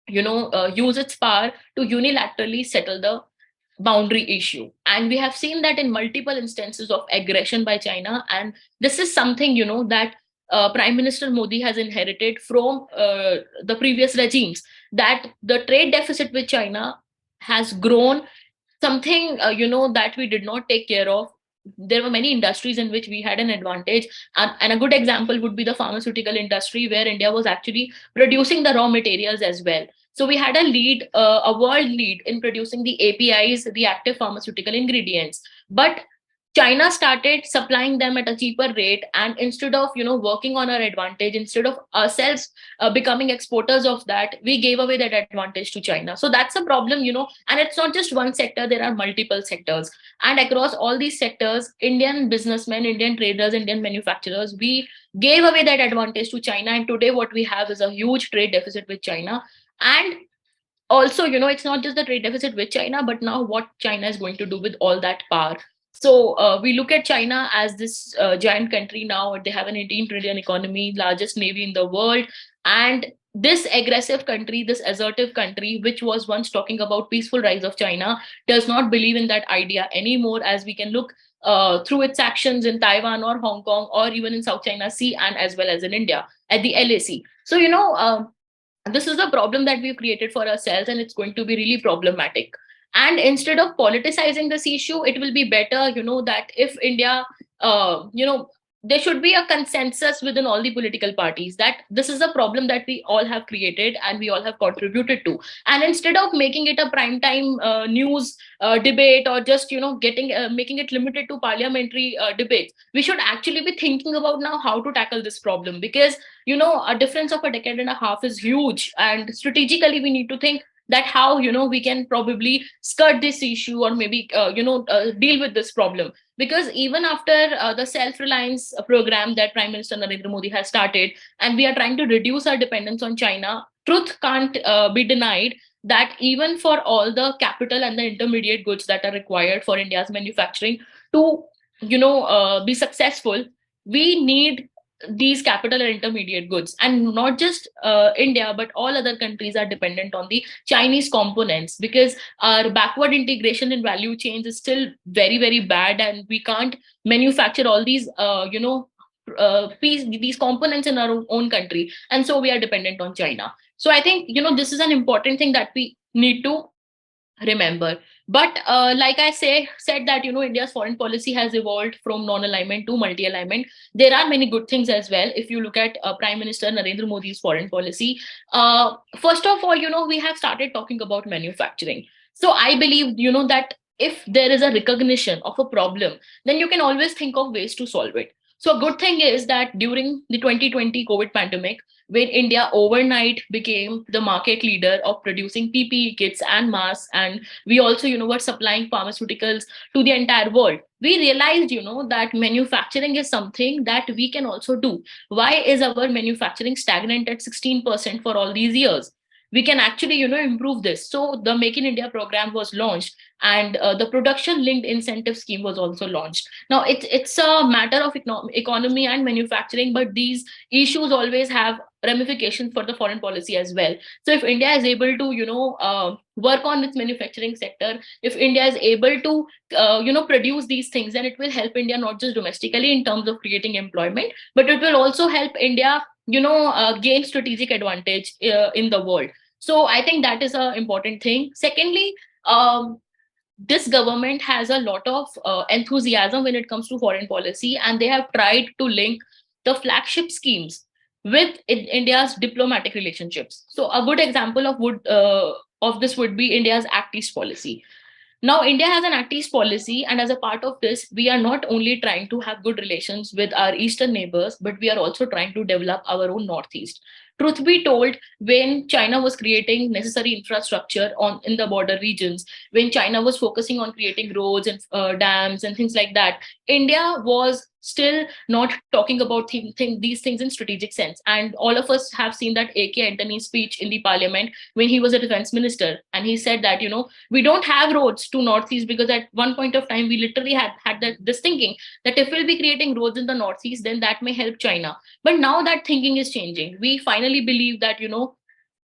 use its power to unilaterally settle the boundary issue. And we have seen that in multiple instances of aggression by China. And this is something, that Prime Minister Modi has inherited from the previous regimes, that the trade deficit with China has grown, something that we did not take care of. There were many industries in which we had an advantage, and a good example would be the pharmaceutical industry, where India was actually producing the raw materials as well. So we had a lead, a world lead in producing the APIs, the active pharmaceutical ingredients. But China started supplying them at a cheaper rate, and instead of, working on our advantage, instead of ourselves becoming exporters of that, we gave away that advantage to China. So that's a problem, and it's not just one sector, there are multiple sectors. And across all these sectors, Indian businessmen, Indian traders, Indian manufacturers, we gave away that advantage to China. And today, what we have is a huge trade deficit with China. And also, it's not just the trade deficit with China, but now what China is going to do with all that power. So we look at China as this giant country now. They have an 18 trillion economy, largest navy in the world. And this aggressive country, this assertive country, which was once talking about peaceful rise of China, does not believe in that idea anymore, as we can look through its actions in Taiwan or Hong Kong, or even in South China Sea, and as well as in India at the LAC. So, this is a problem that we've created for ourselves, and it's going to be really problematic. And instead of politicizing this issue, it will be better, that if India, there should be a consensus within all the political parties that this is a problem that we all have created and we all have contributed to. And instead of making it a prime time news debate, or just, getting making it limited to parliamentary debates, we should actually be thinking about now how to tackle this problem. Because, a difference of a decade and a half is huge, and strategically we need to think that how, we can probably skirt this issue, or maybe deal with this problem. Because even after the self reliance program that Prime Minister Narendra Modi has started, and we are trying to reduce our dependence on China, truth can't be denied that even for all the capital and the intermediate goods that are required for India's manufacturing to, be successful, we need these capital and intermediate goods. And not just India, but all other countries are dependent on the Chinese components, because our backward integration in value chains is still very, very bad, and we can't manufacture all these these components in our own country, and so we are dependent on China. So I think, this is an important thing that we need to remember. But like I said that, India's foreign policy has evolved from non-alignment to multi-alignment. There are many good things as well. If you look at Prime Minister Narendra Modi's foreign policy, first of all, we have started talking about manufacturing. So I believe, that if there is a recognition of a problem, then you can always think of ways to solve it. So a good thing is that during the 2020 COVID pandemic, where India overnight became the market leader of producing PPE kits and masks, and we also, were supplying pharmaceuticals to the entire world. We realized, that manufacturing is something that we can also do. Why is our manufacturing stagnant at 16% for all these years? We can actually, improve this. So the Make in India program was launched, and the production linked incentive scheme was also launched. Now it's a matter of economy and manufacturing, but these issues always have ramifications for the foreign policy as well. So if India is able to, work on its manufacturing sector, if India is able to, produce these things, then it will help India not just domestically in terms of creating employment, but it will also help India, gain strategic advantage in the world. So I think that is an important thing. Secondly, this government has a lot of enthusiasm when it comes to foreign policy, and they have tried to link the flagship schemes with India's diplomatic relationships. So a good example of this would be India's Act East policy. Now, India has an Act East policy, and as a part of this, we are not only trying to have good relations with our eastern neighbors, but we are also trying to develop our own northeast. Truth be told, when China was creating necessary infrastructure on in the border regions, when China was focusing on creating roads and dams and things like that, India was still not talking about these things in strategic sense. And all of us have seen that AK Antony's speech in the parliament when he was a defense minister, and he said that we don't have roads to northeast, because at one point of time we literally had this thinking that if we'll be creating roads in the northeast, then that may help China. But now that thinking is changing. We finally believe that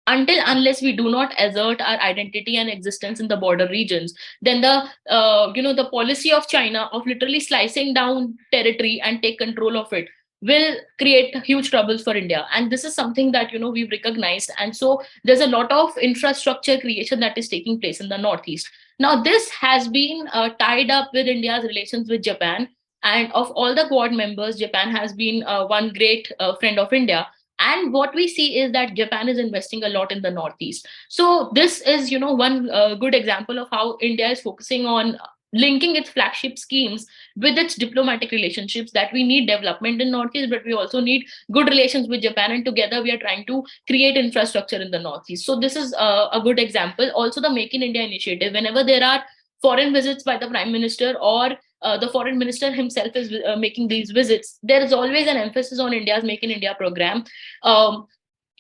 until unless we do not assert our identity and existence in the border regions, then the policy of China of literally slicing down territory and take control of it will create huge troubles for India. And this is something that we've recognized. And so there's a lot of infrastructure creation that is taking place in the northeast. Now this has been tied up with India's relations with Japan, and of all the Quad members, Japan has been one great friend of India. And what we see is that Japan is investing a lot in the northeast. So this is one good example of how India is focusing on linking its flagship schemes with its diplomatic relationships, that we need development in northeast, but we also need good relations with Japan, and together we are trying to create infrastructure in the northeast. So this is a good example. Also, the Make in India initiative, whenever there are foreign visits by the prime minister, or the foreign minister himself is making these visits, there is always an emphasis on India's Make in India program. um,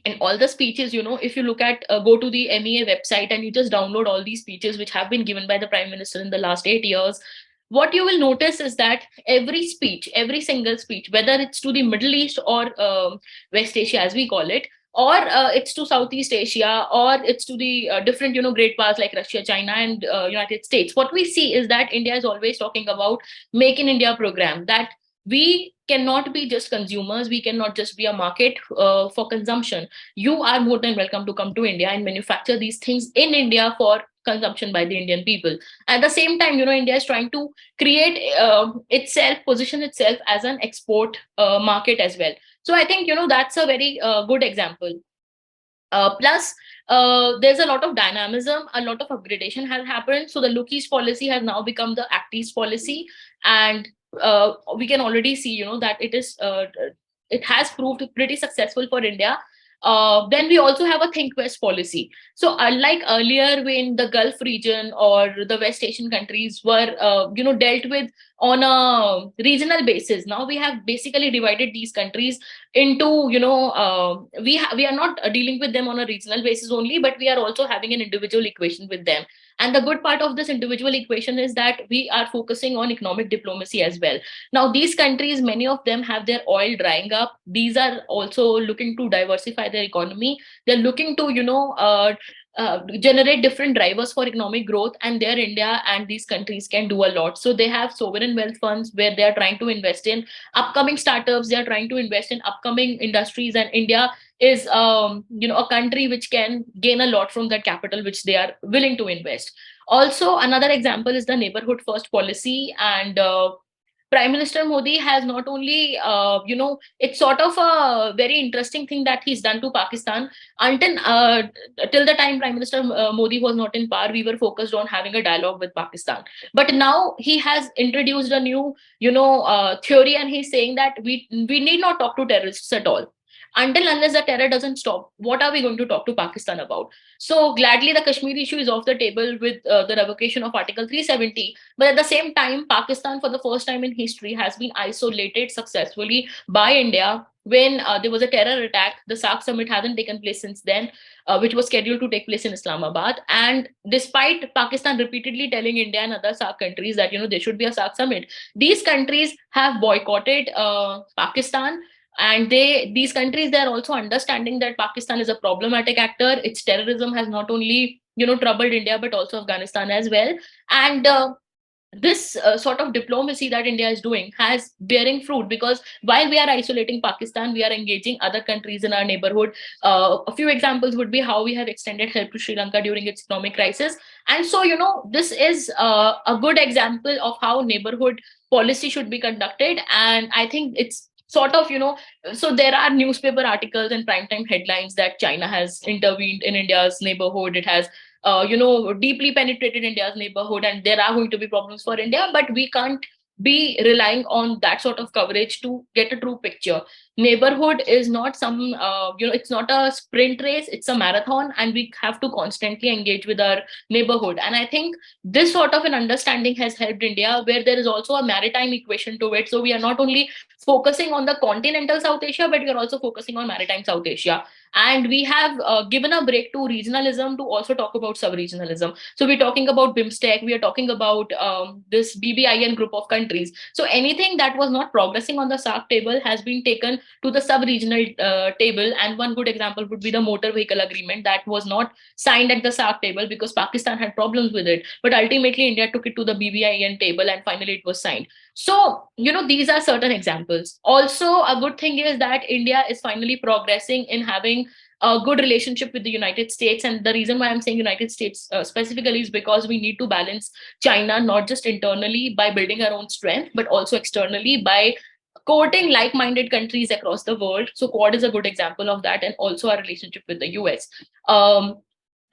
in all the speeches, if you look at go to the MEA website and you just download all these speeches which have been given by the prime minister in the last 8 years, what you will notice is that every speech, every single speech, whether it's to the Middle East or West Asia as we call it, or it's to Southeast Asia, or it's to the different great powers like Russia, China, and United States, what we see is that India is always talking about Make in India program, that we cannot be just consumers, we cannot just be a market for consumption. You are more than welcome to come to India and manufacture these things in India for consumption by the Indian people. At the same time, India is trying to create itself, position itself as an export market as well. So I think that's a very good example. Plus, there's a lot of dynamism, a lot of upgradation has happened. So the Look East policy has now become the Act East policy, and we can already see, that it has proved pretty successful for India. Then we also have a Think West policy. So unlike earlier, when the Gulf region or the West Asian countries were, dealt with on a regional basis, now we have basically divided these countries into, we are not dealing with them on a regional basis only, but we are also having an individual equation with them. And the good part of this individual equation is that we are focusing on economic diplomacy as well. Now, these countries, many of them have their oil drying up. These are also looking to diversify their economy. They're looking to, generate different drivers for economic growth, and there India and these countries can do a lot. So they have sovereign wealth funds where they are trying to invest in upcoming startups, they are trying to invest in upcoming industries, and India is a country which can gain a lot from that capital which they are willing to invest. Also, another example is the neighborhood first policy, and Prime Minister Modi has not only, it's sort of a very interesting thing that he's done to Pakistan. Until till the time Prime Minister Modi was not in power, we were focused on having a dialogue with Pakistan. But now he has introduced a new, theory, and he's saying that we need not talk to terrorists at all. Until unless the terror doesn't stop, what are we going to talk to Pakistan about? So gladly, the Kashmir issue is off the table with the revocation of Article 370. But at the same time, Pakistan, for the first time in history, has been isolated successfully by India. When there was a terror attack, the SAARC summit hasn't taken place since then, which was scheduled to take place in Islamabad. And despite Pakistan repeatedly telling India and other SAARC countries that there should be a SAARC summit, these countries have boycotted Pakistan. And these countries, they are also understanding that Pakistan is a problematic actor. Its terrorism has not only troubled India but also Afghanistan as well. And this sort of diplomacy that India is doing has bearing fruit, because while we are isolating Pakistan, we are engaging other countries in our neighborhood. A few examples would be how we have extended help to Sri Lanka during its economic crisis. And so, this is a good example of how neighborhood policy should be conducted. And I think it's sort of, so there are newspaper articles and primetime headlines that China has intervened in India's neighborhood. It has deeply penetrated India's neighborhood, and there are going to be problems for India, but we can't be relying on that sort of coverage to get a true picture. Neighborhood is not some, it's not a sprint race, it's a marathon, and we have to constantly engage with our neighborhood. And I think this sort of an understanding has helped India, where there is also a maritime equation to it. So we are not only focusing on the continental South Asia, but we are also focusing on maritime South Asia. And we have given a break to regionalism to also talk about sub-regionalism. So we're talking about BIMSTEC, we are talking about this BBIN group of countries. So anything that was not progressing on the SAARC table has been taken to the sub-regional table. And one good example would be the motor vehicle agreement that was not signed at the SAARC table because Pakistan had problems with it. But ultimately, India took it to the BBIN table and finally it was signed. So, these are certain examples. Also, a good thing is that India is finally progressing in having a good relationship with the United States. And the reason why I'm saying United States specifically is because we need to balance China, not just internally by building our own strength, but also externally by courting like-minded countries across the world. So Quad is a good example of that, and also our relationship with the US.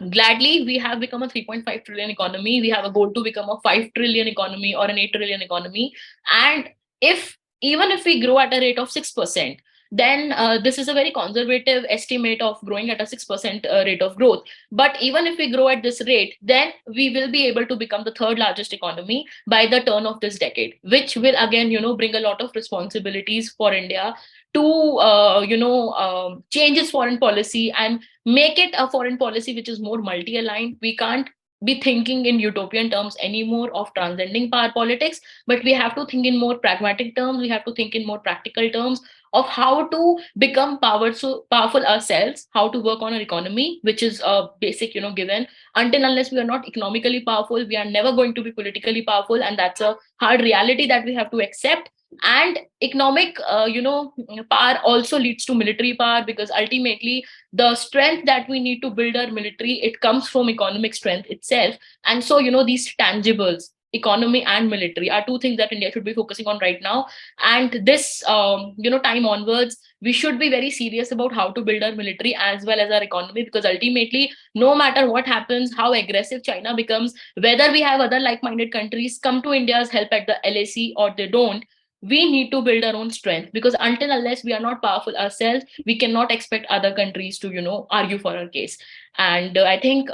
Gladly, we have become a 3.5 trillion economy. We have a goal to become a 5 trillion economy or an 8 trillion economy. And if even if we grow at a rate of 6%, then this is a very conservative estimate of growing at a 6% rate of growth. But even if we grow at this rate, then we will be able to become the third largest economy by the turn of this decade, which will again, bring a lot of responsibilities for India to, change its foreign policy and make it a foreign policy which is more multi-aligned. We can't be thinking in utopian terms anymore of transcending power politics, but we have to think in more pragmatic terms. We have to think in more practical terms of how to become powerful ourselves, how to work on our economy, which is a basic, given. Until unless we are not economically powerful, we are never going to be politically powerful, and that's a hard reality that we have to accept. And economic, power also leads to military power, because ultimately the strength that we need to build our military, it comes from economic strength itself. And so, these tangibles, economy and military, are two things that India should be focusing on right now. And this, time onwards, we should be very serious about how to build our military as well as our economy, because ultimately, no matter what happens, how aggressive China becomes, whether we have other like-minded countries come to India's help at the LAC or they don't, we need to build our own strength, because until unless we are not powerful ourselves, we cannot expect other countries to, argue for our case. And I think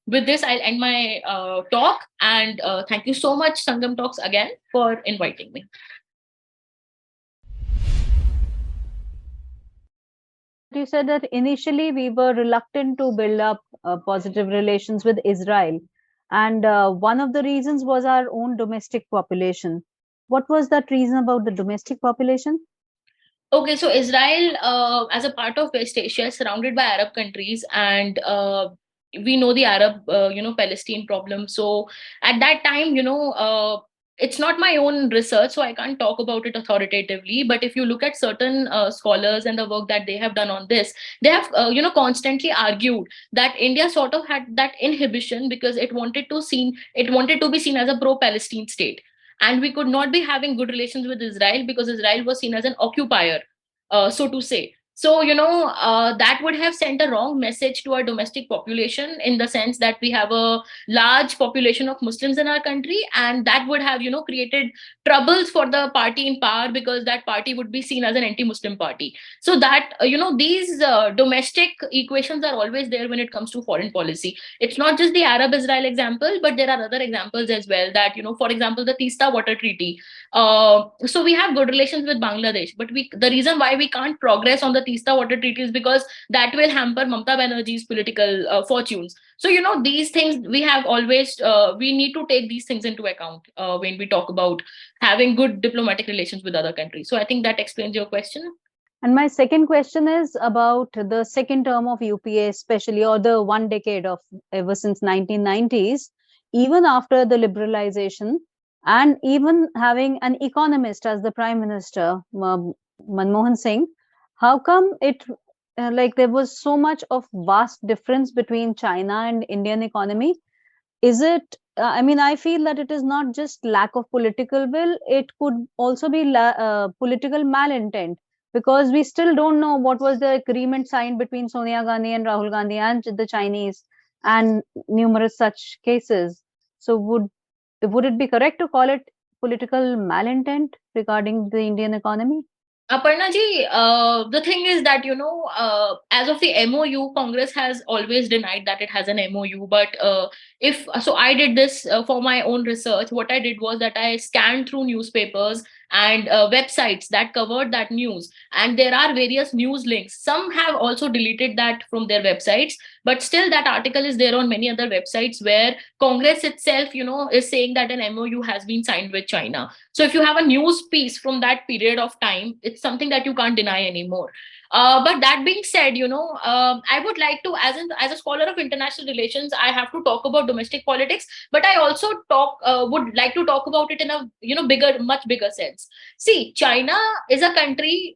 with this, I'll end my talk. And thank you so much, Sangam Talks, again for inviting me. You said that initially we were reluctant to build up positive relations with Israel. And one of the reasons was our own domestic population. What was that reason about the domestic population? Okay, so Israel, as a part of West Asia, is surrounded by Arab countries, and we know the Arab, Palestine problem. So at that time, it's not my own research, so I can't talk about it authoritatively. But if you look at certain scholars and the work that they have done on this, they have, constantly argued that India sort of had that inhibition because it wanted to be seen as a pro-Palestine state, and we could not be having good relations with Israel because Israel was seen as an occupier, so to say. So, that would have sent a wrong message to our domestic population, in the sense that we have a large population of Muslims in our country, and that would have, created troubles for the party in power, because that party would be seen as an anti-Muslim party. So that, these domestic equations are always there when it comes to foreign policy. It's not just the Arab Israel example, but there are other examples as well. That, for example, the Teesta Water Treaty. So we have good relations with Bangladesh, but the reason why we can't progress on the Teesta Water Treaty is because that will hamper Mamata Banerjee's political fortunes. So, these things we have always, we need to take these things into account when we talk about having good diplomatic relations with other countries. So I think that explains your question. And my second question is about the second term of UPA, especially, or the one decade of ever since 1990s, even after the liberalization, and even having an economist as the prime minister, Manmohan Singh. How come it like there was so much of vast difference between China and Indian economy? Is it? I mean, I feel that it is not just lack of political will; it could also be political malintent, because we still don't know what was the agreement signed between Sonia Gandhi and Rahul Gandhi and the Chinese. and numerous such cases. So would it be correct to call it political malintent regarding the Indian economy? Aparna ji, the thing is that, as of the MOU, Congress has always denied that it has an MOU. But if so, I did this for my own research. What I did was that I scanned through newspapers and websites that covered that news. And there are various news links. Some have also deleted that from their websites, but still that article is there on many other websites where Congress itself, is saying that an MOU has been signed with China. So if you have a news piece from that period of time, it's something that you can't deny anymore. But that being said, I would like to, as a scholar of international relations, I have to talk about domestic politics, but I also would like to talk about it in a bigger, much bigger sense. See, China is a country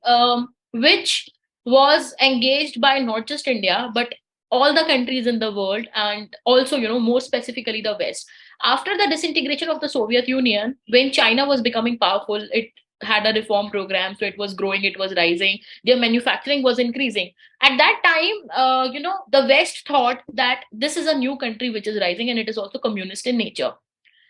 which was engaged by not just India, but all the countries in the world, and also more specifically the West. After the disintegration of the Soviet Union, when China was becoming powerful, it had a reform program, so it was growing, it was rising, their manufacturing was increasing. At that time, the West thought that this is a new country which is rising and it is also communist in nature.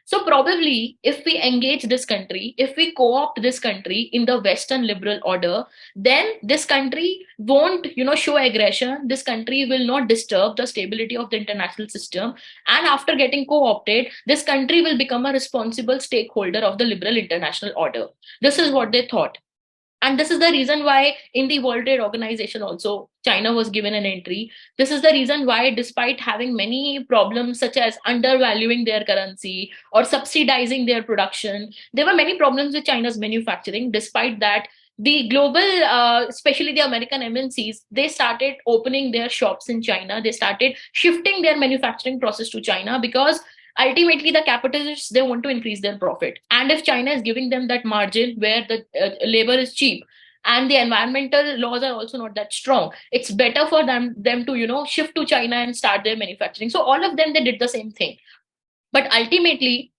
So probably if we engage this country, if we co-opt this country in the Western liberal order, then this country won't, show aggression. This country will not disturb the stability of the international system. And after getting co-opted, this country will become a responsible stakeholder of the liberal international order. This is what they thought. And this is the reason why in the World Trade Organization also China was given an entry. This is the reason why, despite having many problems such as undervaluing their currency or subsidizing their production, there were many problems with China's manufacturing. Despite that, the global, especially the American MNCs, they started opening their shops in China. They started shifting their manufacturing process to China because ultimately the capitalists, they want to increase their profit. And if China is giving them that margin where the labor is cheap and the environmental laws are also not that strong, it's better for them to shift to China and start their manufacturing. So all of them, they did the same thing. But ultimately,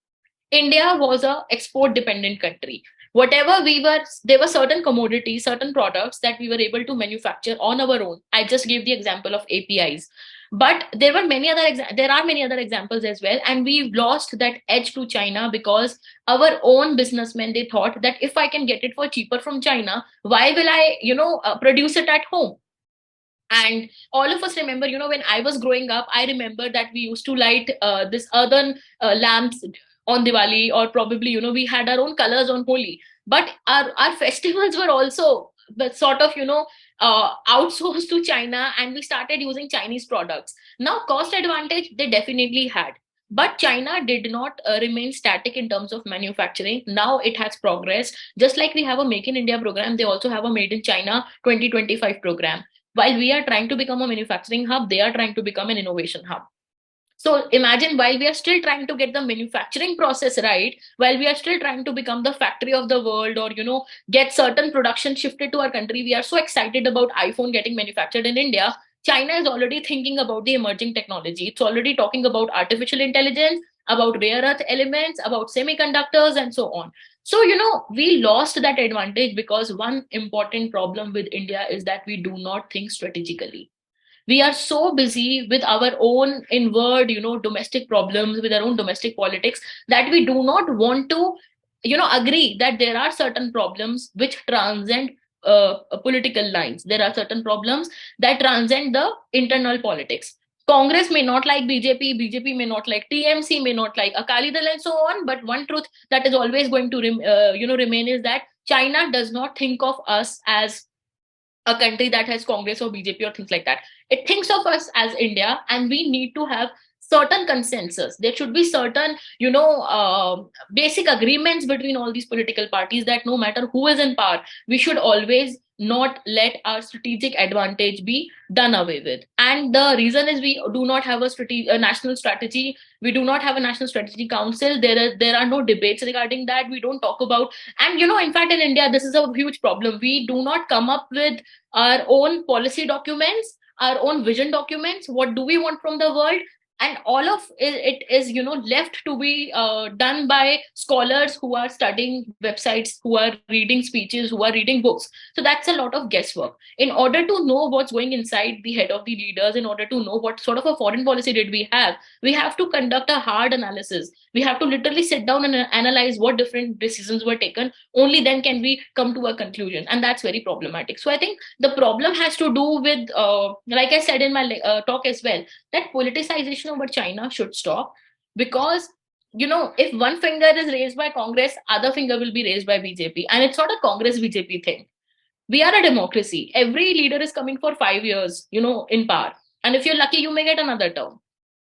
India was a export dependent country. Whatever we were, there were certain commodities, certain products that we were able to manufacture on our own. I just gave the example of APIs, but there are many other examples as well, and we've lost that edge to China because our own businessmen, they thought that if I can get it for cheaper from China, why will I produce it at home? And all of us remember, when I was growing up, I remember that we used to light this earthen lamps on Diwali, or probably, we had our own colors on Holi. But our festivals were also the sort of, outsourced to China, and we started using Chinese products. Now, cost advantage, they definitely had. But China did not remain static in terms of manufacturing. Now it has progressed. Just like we have a Make in India program, they also have a Made in China 2025 program. While we are trying to become a manufacturing hub, they are trying to become an innovation hub. So imagine, while we are still trying to get the manufacturing process right, while we are still trying to become the factory of the world, or get certain production shifted to our country, we are so excited about iPhone getting manufactured in India. China is already thinking about the emerging technology. It's already talking about artificial intelligence, about rare earth elements, about semiconductors, and so on. So, we lost that advantage because one important problem with India is that we do not think strategically. We are so busy with our own inward, domestic problems, with our own domestic politics, that we do not want to, agree that there are certain problems which transcend political lines. There are certain problems that transcend the internal politics. Congress may not like BJP, BJP may not like TMC, may not like Akali Dal, and so on. But one truth that is always going to remain is that China does not think of us as a country that has Congress or BJP or things like that. It thinks of us as India, and we need to have certain consensus. There should be certain, basic agreements between all these political parties, that no matter who is in power, we should always not let our strategic advantage be done away with. And the reason is, we do not have a national strategy. We do not have a national strategy council. There are no debates regarding that. We don't talk about, and in fact, in India, this is a huge problem. We do not come up with our own policy documents, our own vision documents. What do we want from the world? and all of it is left to be done by scholars who are studying websites, who are reading speeches, who are reading books. So that's a lot of guesswork. In order to know what's going inside the head of the leaders, in order to know what sort of a foreign policy did we have to conduct a hard analysis. We have to literally sit down and analyze what different decisions were taken. Only then can we come to a conclusion, and that's very problematic. So I think the problem has to do with, like I said in my talk as well, that politicization over China should stop. Because if one finger is raised by Congress, other finger will be raised by BJP, and it's not a Congress BJP thing. We are a democracy. Every leader is coming for 5 years, in power, and if you're lucky, you may get another term.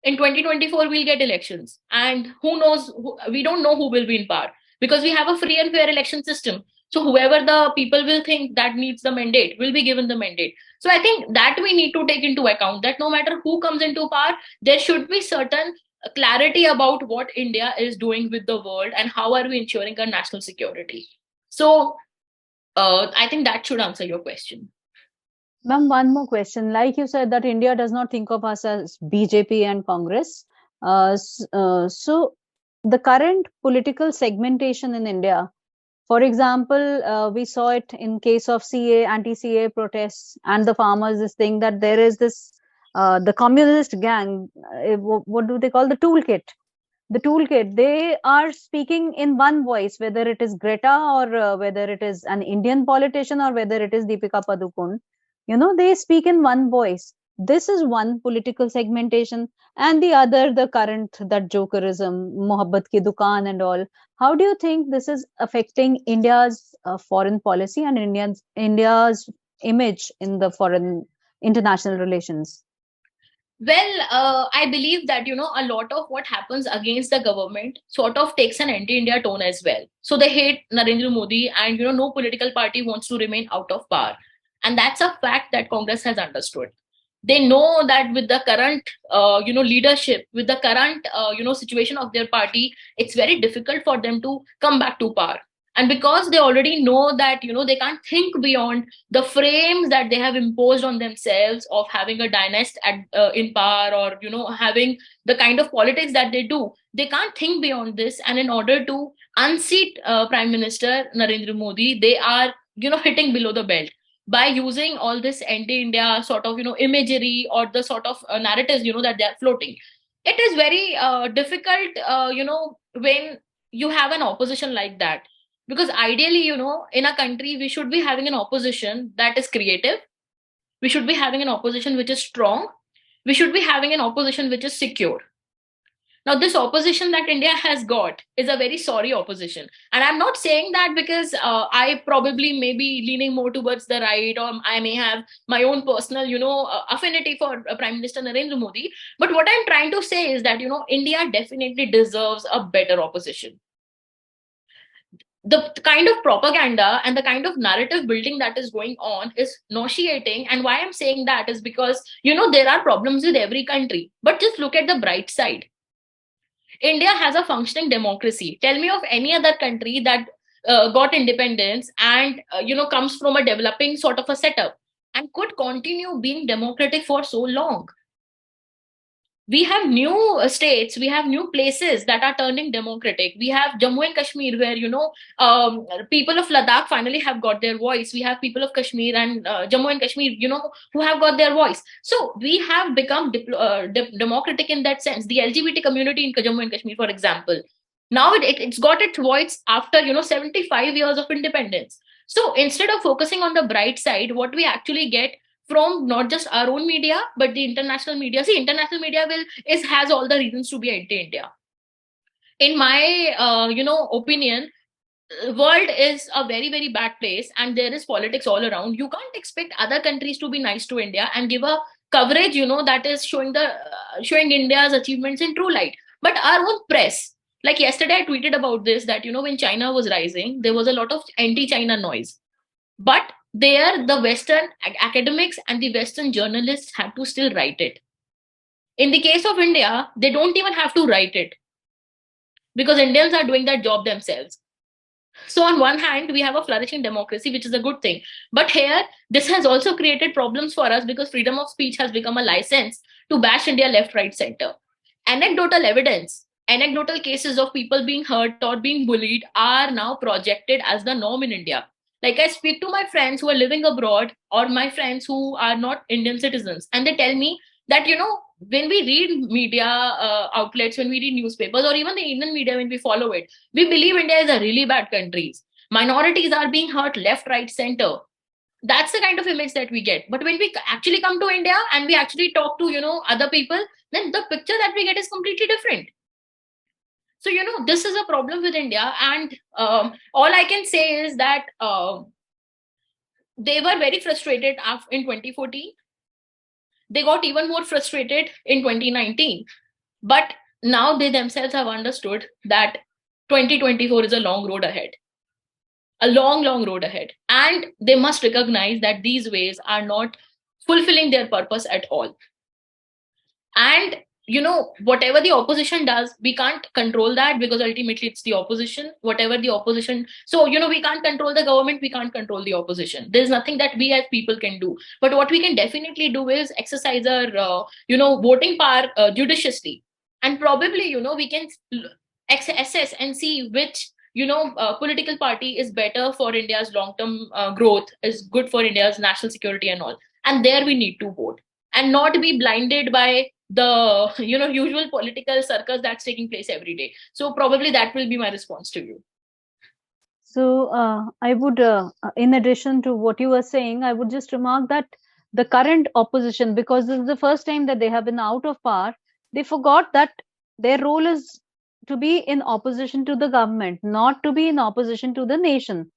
In 2024, we'll get elections, and who knows? We don't know who will be in power, because we have a free and fair election system. So whoever the people will think that needs the mandate will be given the mandate. So I think that we need to take into account, that no matter who comes into power, there should be certain clarity about what India is doing with the world and how are we ensuring our national security. So I think that should answer your question. Ma'am, one more question. Like you said, that India does not think of us as BJP and Congress. So the current political segmentation in India, for example, we saw it in case of CA, anti-CA protests and the farmers, this thing that there is this, the communist gang, what do they call the toolkit? The toolkit, they are speaking in one voice, whether it is Greta or whether it is an Indian politician or whether it is Deepika Padukone. They speak in one voice. This is one political segmentation, and the other, the current, that jokerism, Mohabbat ki dukaan and all. How do you think this is affecting India's foreign policy and India's image in the foreign international relations? Well, I believe that, a lot of what happens against the government sort of takes an anti-India tone as well. So they hate Narendra Modi, and, no political party wants to remain out of power. And that's a fact that Congress has understood. They know that with the current, leadership, with the current, situation of their party, it's very difficult for them to come back to power. And because they already know that, they can't think beyond the frames that they have imposed on themselves of having a dynasty in power, or, having the kind of politics that they do, they can't think beyond this. And in order to unseat Prime Minister Narendra Modi, they are, hitting below the belt by using all this anti-India sort of, imagery, or the sort of narratives, that they are floating. It is very difficult, when you have an opposition like that. Because ideally, in a country, we should be having an opposition that is creative. We should be having an opposition which is strong. We should be having an opposition which is secure. Now, this opposition that India has got is a very sorry opposition. And I'm not saying that because I probably may be leaning more towards the right, or I may have my own personal, affinity for Prime Minister Narendra Modi. But what I'm trying to say is that, India definitely deserves a better opposition. The kind of propaganda and the kind of narrative building that is going on is nauseating. And why I'm saying that is because, there are problems with every country. But just look at the bright side. India has a functioning democracy. Tell me of any other country that got independence and, comes from a developing sort of a setup and could continue being democratic for so long. We have new states, we have new places that are turning democratic. We have Jammu and Kashmir, where, people of Ladakh finally have got their voice. We have people of Kashmir and Jammu and Kashmir, who have got their voice. So we have become democratic in that sense. The LGBT community in Jammu and Kashmir, for example, now it's got its voice after, 75 years of independence. So instead of focusing on the bright side, what we actually get from not just our own media but the international media. See, international media has all the reasons to be anti-India. In my opinion, world is a very, very bad place, and there is politics all around. You can't expect other countries to be nice to India and give a coverage, that is showing India's achievements in true light. But our own press, like yesterday I tweeted about this, that when China was rising, there was a lot of anti-China noise. But there, the Western academics and the Western journalists had to still write it. In the case of India, they don't even have to write it, because Indians are doing that job themselves. So on one hand, we have a flourishing democracy, which is a good thing. But here, this has also created problems for us, because freedom of speech has become a license to bash India left, right, center. Anecdotal evidence, anecdotal cases of people being hurt or being bullied are now projected as the norm in India. Like, I speak to my friends who are living abroad or my friends who are not Indian citizens, and they tell me that, when we read media outlets, when we read newspapers, or even the Indian media, when we follow it, we believe India is a really bad country. Minorities are being hurt left, right, center. That's the kind of image that we get. But when we actually come to India and we actually talk to, other people, then the picture that we get is completely different. So, this is a problem with India. And all I can say is that they were very frustrated in 2014. They got even more frustrated in 2019. But now they themselves have understood that 2024 is a long road ahead. A long, long road ahead. And they must recognize that these ways are not fulfilling their purpose at all. And, whatever the opposition does, we can't control that, because ultimately it's the opposition. Whatever the opposition. So, we can't control the government, we can't control the opposition. There's nothing that we as people can do. But what we can definitely do is exercise our, voting power judiciously. And probably, we can assess and see which political party is better for India's long-term growth, is good for India's national security and all. And there we need to vote and not be blinded by the usual political circus that's taking place every day. So probably that will be my response to you. So I would, in addition to what you were saying, I would just remark that the current opposition, because this is the first time that they have been out of power, they forgot that their role is to be in opposition to the government, not to be in opposition to the nation.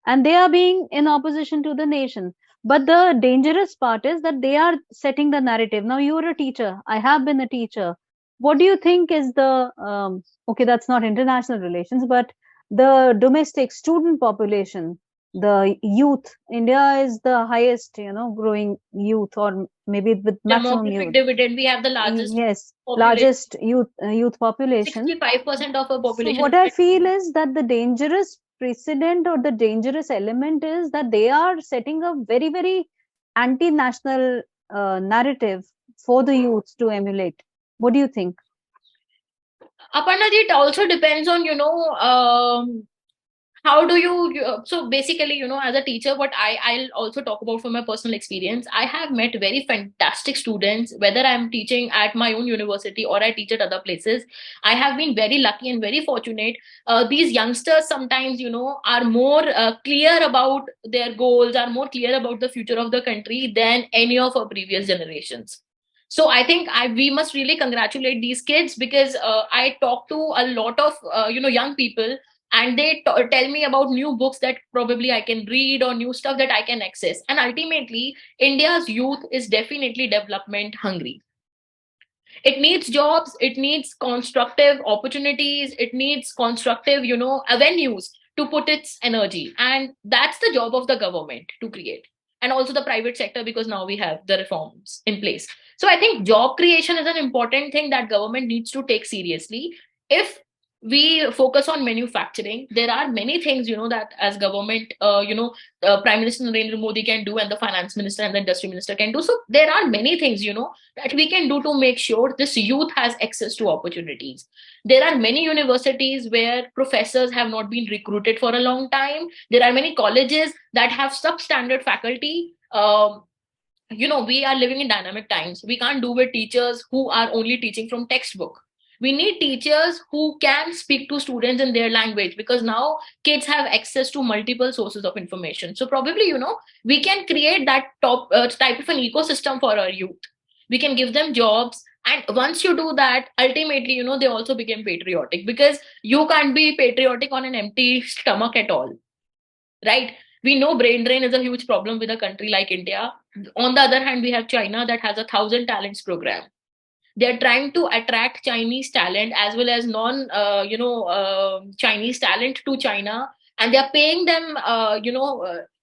And they are being in opposition to the nation. But the dangerous part is that they are setting the narrative. Now, you're a teacher. I have been a teacher. What do you think is the, okay, that's not international relations, but the domestic student population, the youth? India is the highest, growing youth, or maybe with maximum youth. Dividend. We have the largest. Yes, largest youth population. 65% of our population. So what I feel is that the dangerous precedent or the dangerous element is that they are setting a very, very anti-national narrative for the youth to emulate. What do you think? Aparnaji, it also depends on, how do you, so basically, as a teacher, what I'll also talk about from my personal experience, I have met very fantastic students, whether I'm teaching at my own university or I teach at other places. I have been very lucky and very fortunate. These youngsters sometimes, are more clear about their goals, are more clear about the future of the country than any of our previous generations. So I think we must really congratulate these kids, because I talk to a lot of young people, and they tell me about new books that probably I can read, or new stuff that I can access. And ultimately, India's youth is definitely development hungry. It needs jobs, it needs constructive opportunities, it needs constructive, avenues to put its energy. And that's the job of the government to create. And also the private sector, because now we have the reforms in place. So I think job creation is an important thing that government needs to take seriously. If we focus on manufacturing, there are many things, that as government, Prime Minister Narendra Modi can do, and the finance minister and the industry minister can do. So there are many things, that we can do to make sure this youth has access to opportunities. There are many universities where professors have not been recruited for a long time. There are many colleges that have substandard faculty. We are living in dynamic times. We can't do with teachers who are only teaching from textbook. We need teachers who can speak to students in their language, because now kids have access to multiple sources of information. So probably, we can create that type of an ecosystem for our youth. We can give them jobs. And once you do that, ultimately, they also become patriotic, because you can't be patriotic on an empty stomach at all. Right? We know brain drain is a huge problem with a country like India. On the other hand, we have China that has a 1,000 talents program. They're trying to attract Chinese talent as well as Chinese talent to China, and they're paying them,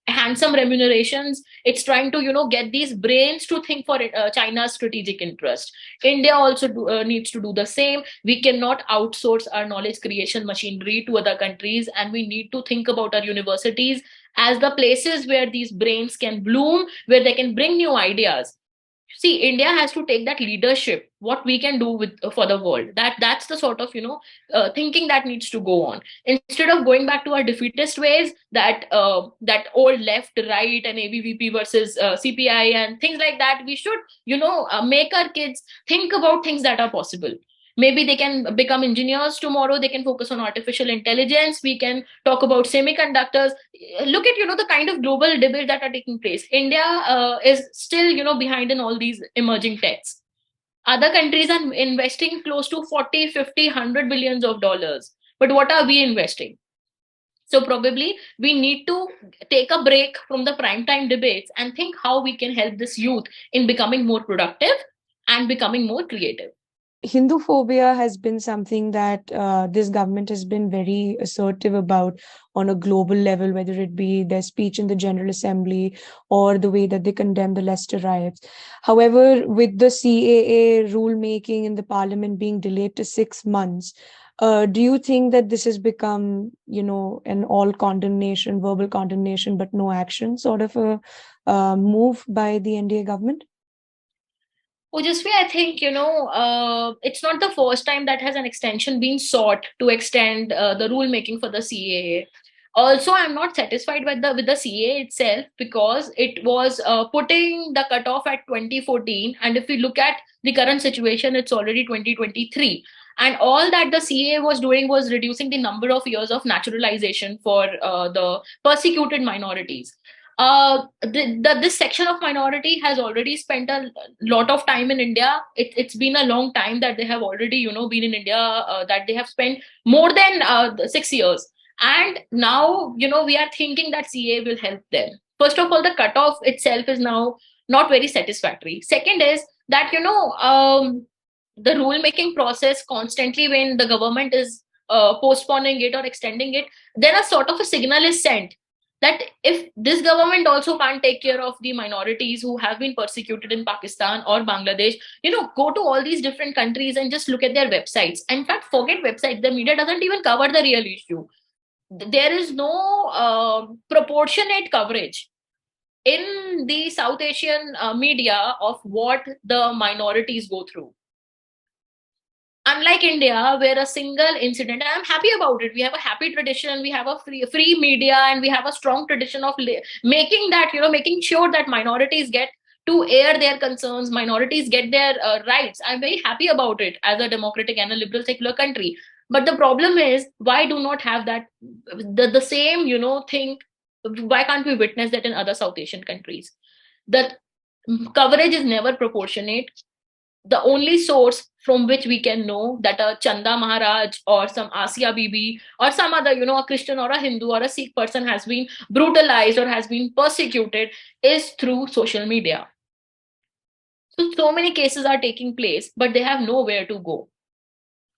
handsome remunerations. It's trying to, get these brains to think for China's strategic interest. India also needs to do the same. We cannot outsource our knowledge creation machinery to other countries, and we need to think about our universities as the places where these brains can bloom, where they can bring new ideas. see, India has to take that leadership, what we can do with for the world. That's the sort of thinking that needs to go on, instead of going back to our defeatist ways, that old left right and ABVP versus CPI and things like that. We should make our kids think about things that are possible. Maybe they can become engineers tomorrow, they can focus on artificial intelligence, we can talk about semiconductors. Look at the kind of global debate that are taking place. India is still behind in all these emerging techs. Other countries are investing close to 40, 50, 100 billions of dollars, but what are we investing? So probably we need to take a break from the prime time debates and think how we can help this youth in becoming more productive and becoming more creative. Hindu phobia has been something that this government has been very assertive about on a global level, whether it be their speech in the General Assembly or the way that they condemn the Leicester riots. However, with the CAA rulemaking in the parliament being delayed to 6 months, do you think that this has become, an all condemnation, verbal condemnation, but no action sort of a move by the NDA government? Ojasvi, I think, it's not the first time that has an extension been sought to extend the rulemaking for the CAA. Also, I'm not satisfied with the CAA itself, because it was putting the cutoff at 2014. And if we look at the current situation, it's already 2023. And all that the CAA was doing was reducing the number of years of naturalization for the persecuted minorities. This section of minority has already spent a lot of time in India. It's been a long time that they have already, been in India, that they have spent more than 6 years. And now, we are thinking that CA will help them. First of all, the cutoff itself is now not very satisfactory. Second is that, the rulemaking process constantly, when the government is postponing it or extending it, then a sort of a signal is sent that if this government also can't take care of the minorities who have been persecuted in Pakistan or Bangladesh, go to all these different countries and just look at their websites. In fact, forget websites, the media doesn't even cover the real issue. There is no proportionate coverage in the South Asian media of what the minorities go through. Unlike India, where a single incident, and I'm happy about it. We have a happy tradition, we have a free media, and we have a strong tradition of making sure that minorities get to air their concerns, minorities get their rights. I'm very happy about it as a democratic and a liberal secular country. But the problem is, why do not have that the same thing? Why can't we witness that in other South Asian countries? That coverage is never proportionate. The only source from which we can know that a Chanda Maharaj or some Asia Bibi or some other, a Christian or a Hindu or a Sikh person has been brutalized or has been persecuted is through social media. So many cases are taking place, but they have nowhere to go.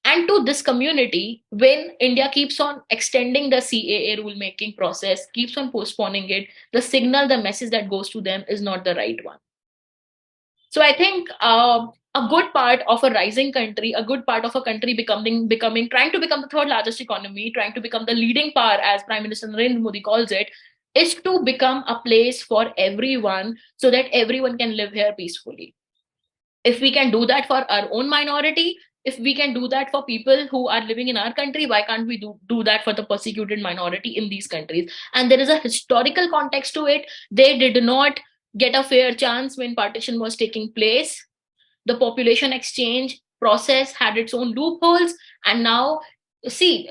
And to this community, when India keeps on extending the CAA rulemaking process, keeps on postponing it, the signal, the message that goes to them is not the right one. So I think a good part of a rising country, a good part of a country trying to become the third largest economy, trying to become the leading power, as Prime Minister Narendra Modi calls it, is to become a place for everyone so that everyone can live here peacefully. If we can do that for our own minority, if we can do that for people who are living in our country, why can't we do that for the persecuted minority in these countries? And there is a historical context to it. They did not get a fair chance when partition was taking place. The population exchange process had its own loopholes. And now, see,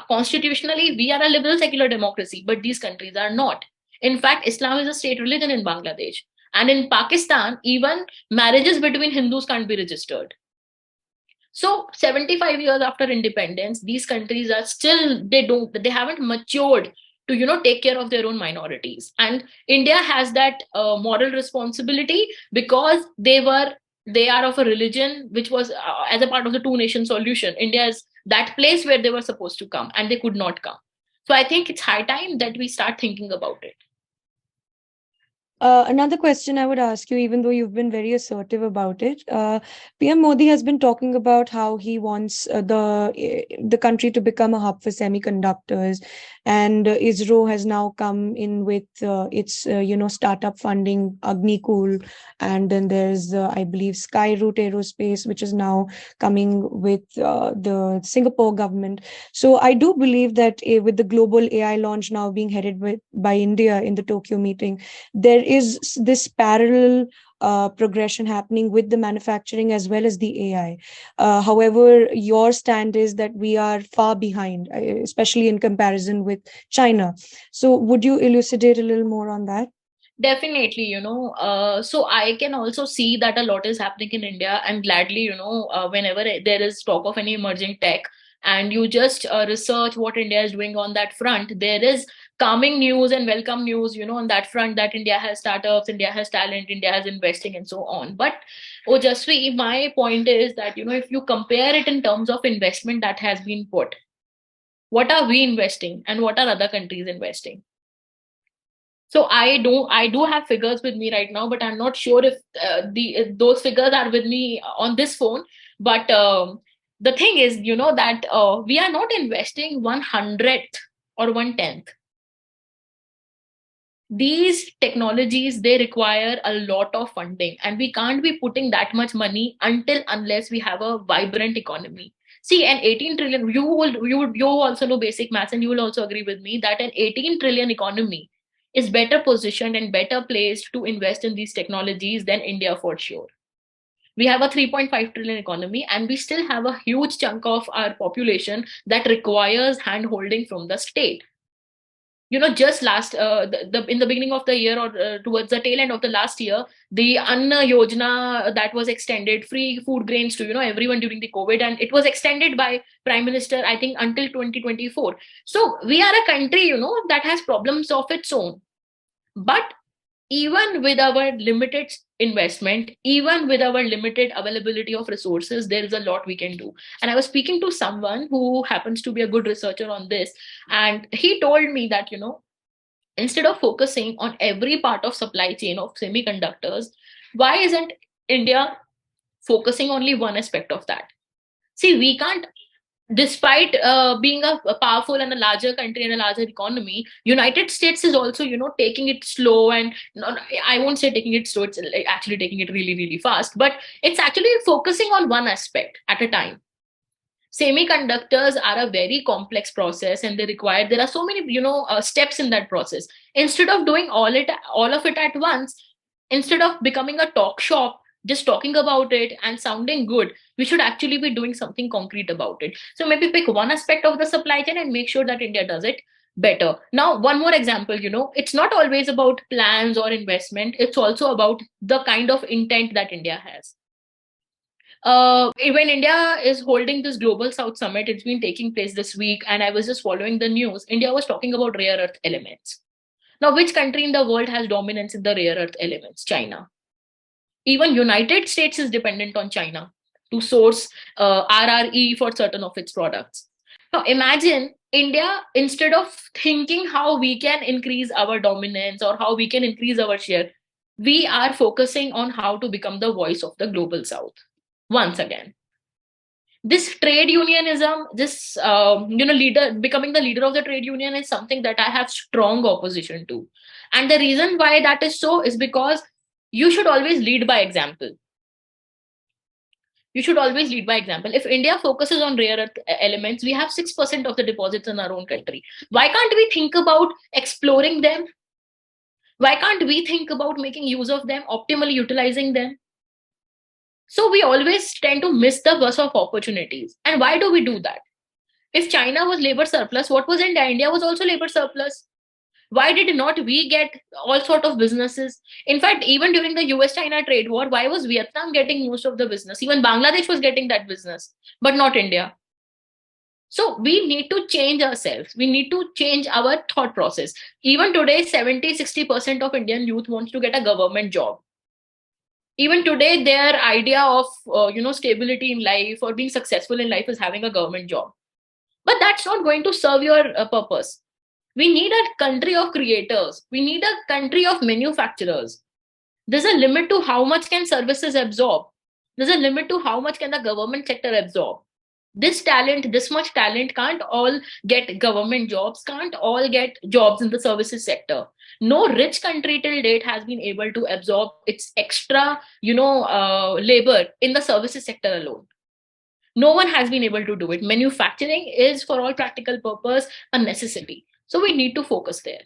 constitutionally, we are a liberal secular democracy, but these countries are not. In fact, Islam is a state religion in Bangladesh. And in Pakistan, even marriages between Hindus can't be registered. So 75 years after independence, these countries are still, they haven't matured to take care of their own minorities. And India has that moral responsibility, because they are of a religion which was as a part of the two nation solution. India is that place where they were supposed to come and they could not come. So I think it's high time that we start thinking about it. Another question I would ask you, even though you've been very assertive about it, PM Modi has been talking about how he wants the country to become a hub for semiconductors, and ISRO has now come in with its startup funding, Agnikul, and then there's I believe Skyroot Aerospace, which is now coming with the Singapore government. So I do believe that with the global AI launch now being headed by India in the Tokyo meeting, there is this parallel progression happening with the manufacturing as well as the AI. However, your stand is that we are far behind, especially in comparison with China. So, would you elucidate a little more on that? Definitely, so I can also see that a lot is happening in India, and gladly, whenever there is talk of any emerging tech and you just research what India is doing on that front, there is calming news and welcome news, on that front, that India has startups, India has talent, India has investing, and so on. But Ojasvi, my point is that, if you compare it in terms of investment that has been put, what are we investing and what are other countries investing? So I do have figures with me right now, but I'm not sure if those figures are with me on this phone. But the thing is, that we are not investing 1/100th or 1/10th. These technologies, they require a lot of funding, and we can't be putting that much money unless we have a vibrant economy. See, an 18 trillion, you also know basic maths, and you will also agree with me that an 18 trillion economy is better positioned and better placed to invest in these technologies than India, for sure. We have a 3.5 trillion economy, and we still have a huge chunk of our population that requires hand holding from the state. Just last in the beginning of the year, or towards the tail end of the last year, the Anna Yojana that was extended, free food grains to everyone during the COVID, and it was extended by Prime Minister, I think, until 2024. So we are a country, that has problems of its own. But even with our limited investment, even with our limited availability of resources, there is a lot we can do. And I was speaking to someone who happens to be a good researcher on this, and he told me that, instead of focusing on every part of supply chain of semiconductors, why isn't India focusing only one aspect of that? See, we can't, despite being a powerful and a larger country and a larger economy, United States is also, taking it slow, and I won't say taking it slow, it's like actually taking it really, really fast, but it's actually focusing on one aspect at a time. Semiconductors are a very complex process, and there are so many, steps in that process. Instead of doing all of it at once, instead of becoming a talk shop, just talking about it and sounding good, we should actually be doing something concrete about it. So maybe pick one aspect of the supply chain and make sure that India does it better. Now, one more example, it's not always about plans or investment, it's also about the kind of intent that India has. When India is holding this Global South Summit, it's been taking place this week, and I was just following the news. India was talking about rare earth elements. Now, which country in the world has dominance in the rare earth elements? China. Even United States is dependent on China to source RRE for certain of its products. Now, imagine India, instead of thinking how we can increase our dominance or how we can increase our share, we are focusing on how to become the voice of the Global South once again. This trade unionism, this leader becoming the leader of the trade union, is something that I have strong opposition to. And the reason why that is so is because you should always lead by example. You should always lead by example. If India focuses on rare earth elements, we have 6% of the deposits in our own country. Why can't we think about exploring them? Why can't we think about making use of them, optimally utilizing them? So we always tend to miss the bus of opportunities. And why do we do that? If China was labor surplus, what was India? India was also labor surplus. Why did not we get all sort of businesses? In fact, even during the US-China trade war, why was Vietnam getting most of the business? Even Bangladesh was getting that business, but not India. So we need to change ourselves. We need to change our thought process. Even today, 70-60% of Indian youth wants to get a government job. Even today, their idea of stability in life or being successful in life is having a government job. But that's not going to serve your purpose. We need a country of creators. We need a country of manufacturers. There's a limit to how much can services absorb. There's a limit to how much can the government sector absorb. This much talent can't all get government jobs, can't all get jobs in the services sector. No rich country till date has been able to absorb its extra, labor in the services sector alone. No one has been able to do it. Manufacturing is, for all practical purpose, a necessity. So we need to focus there.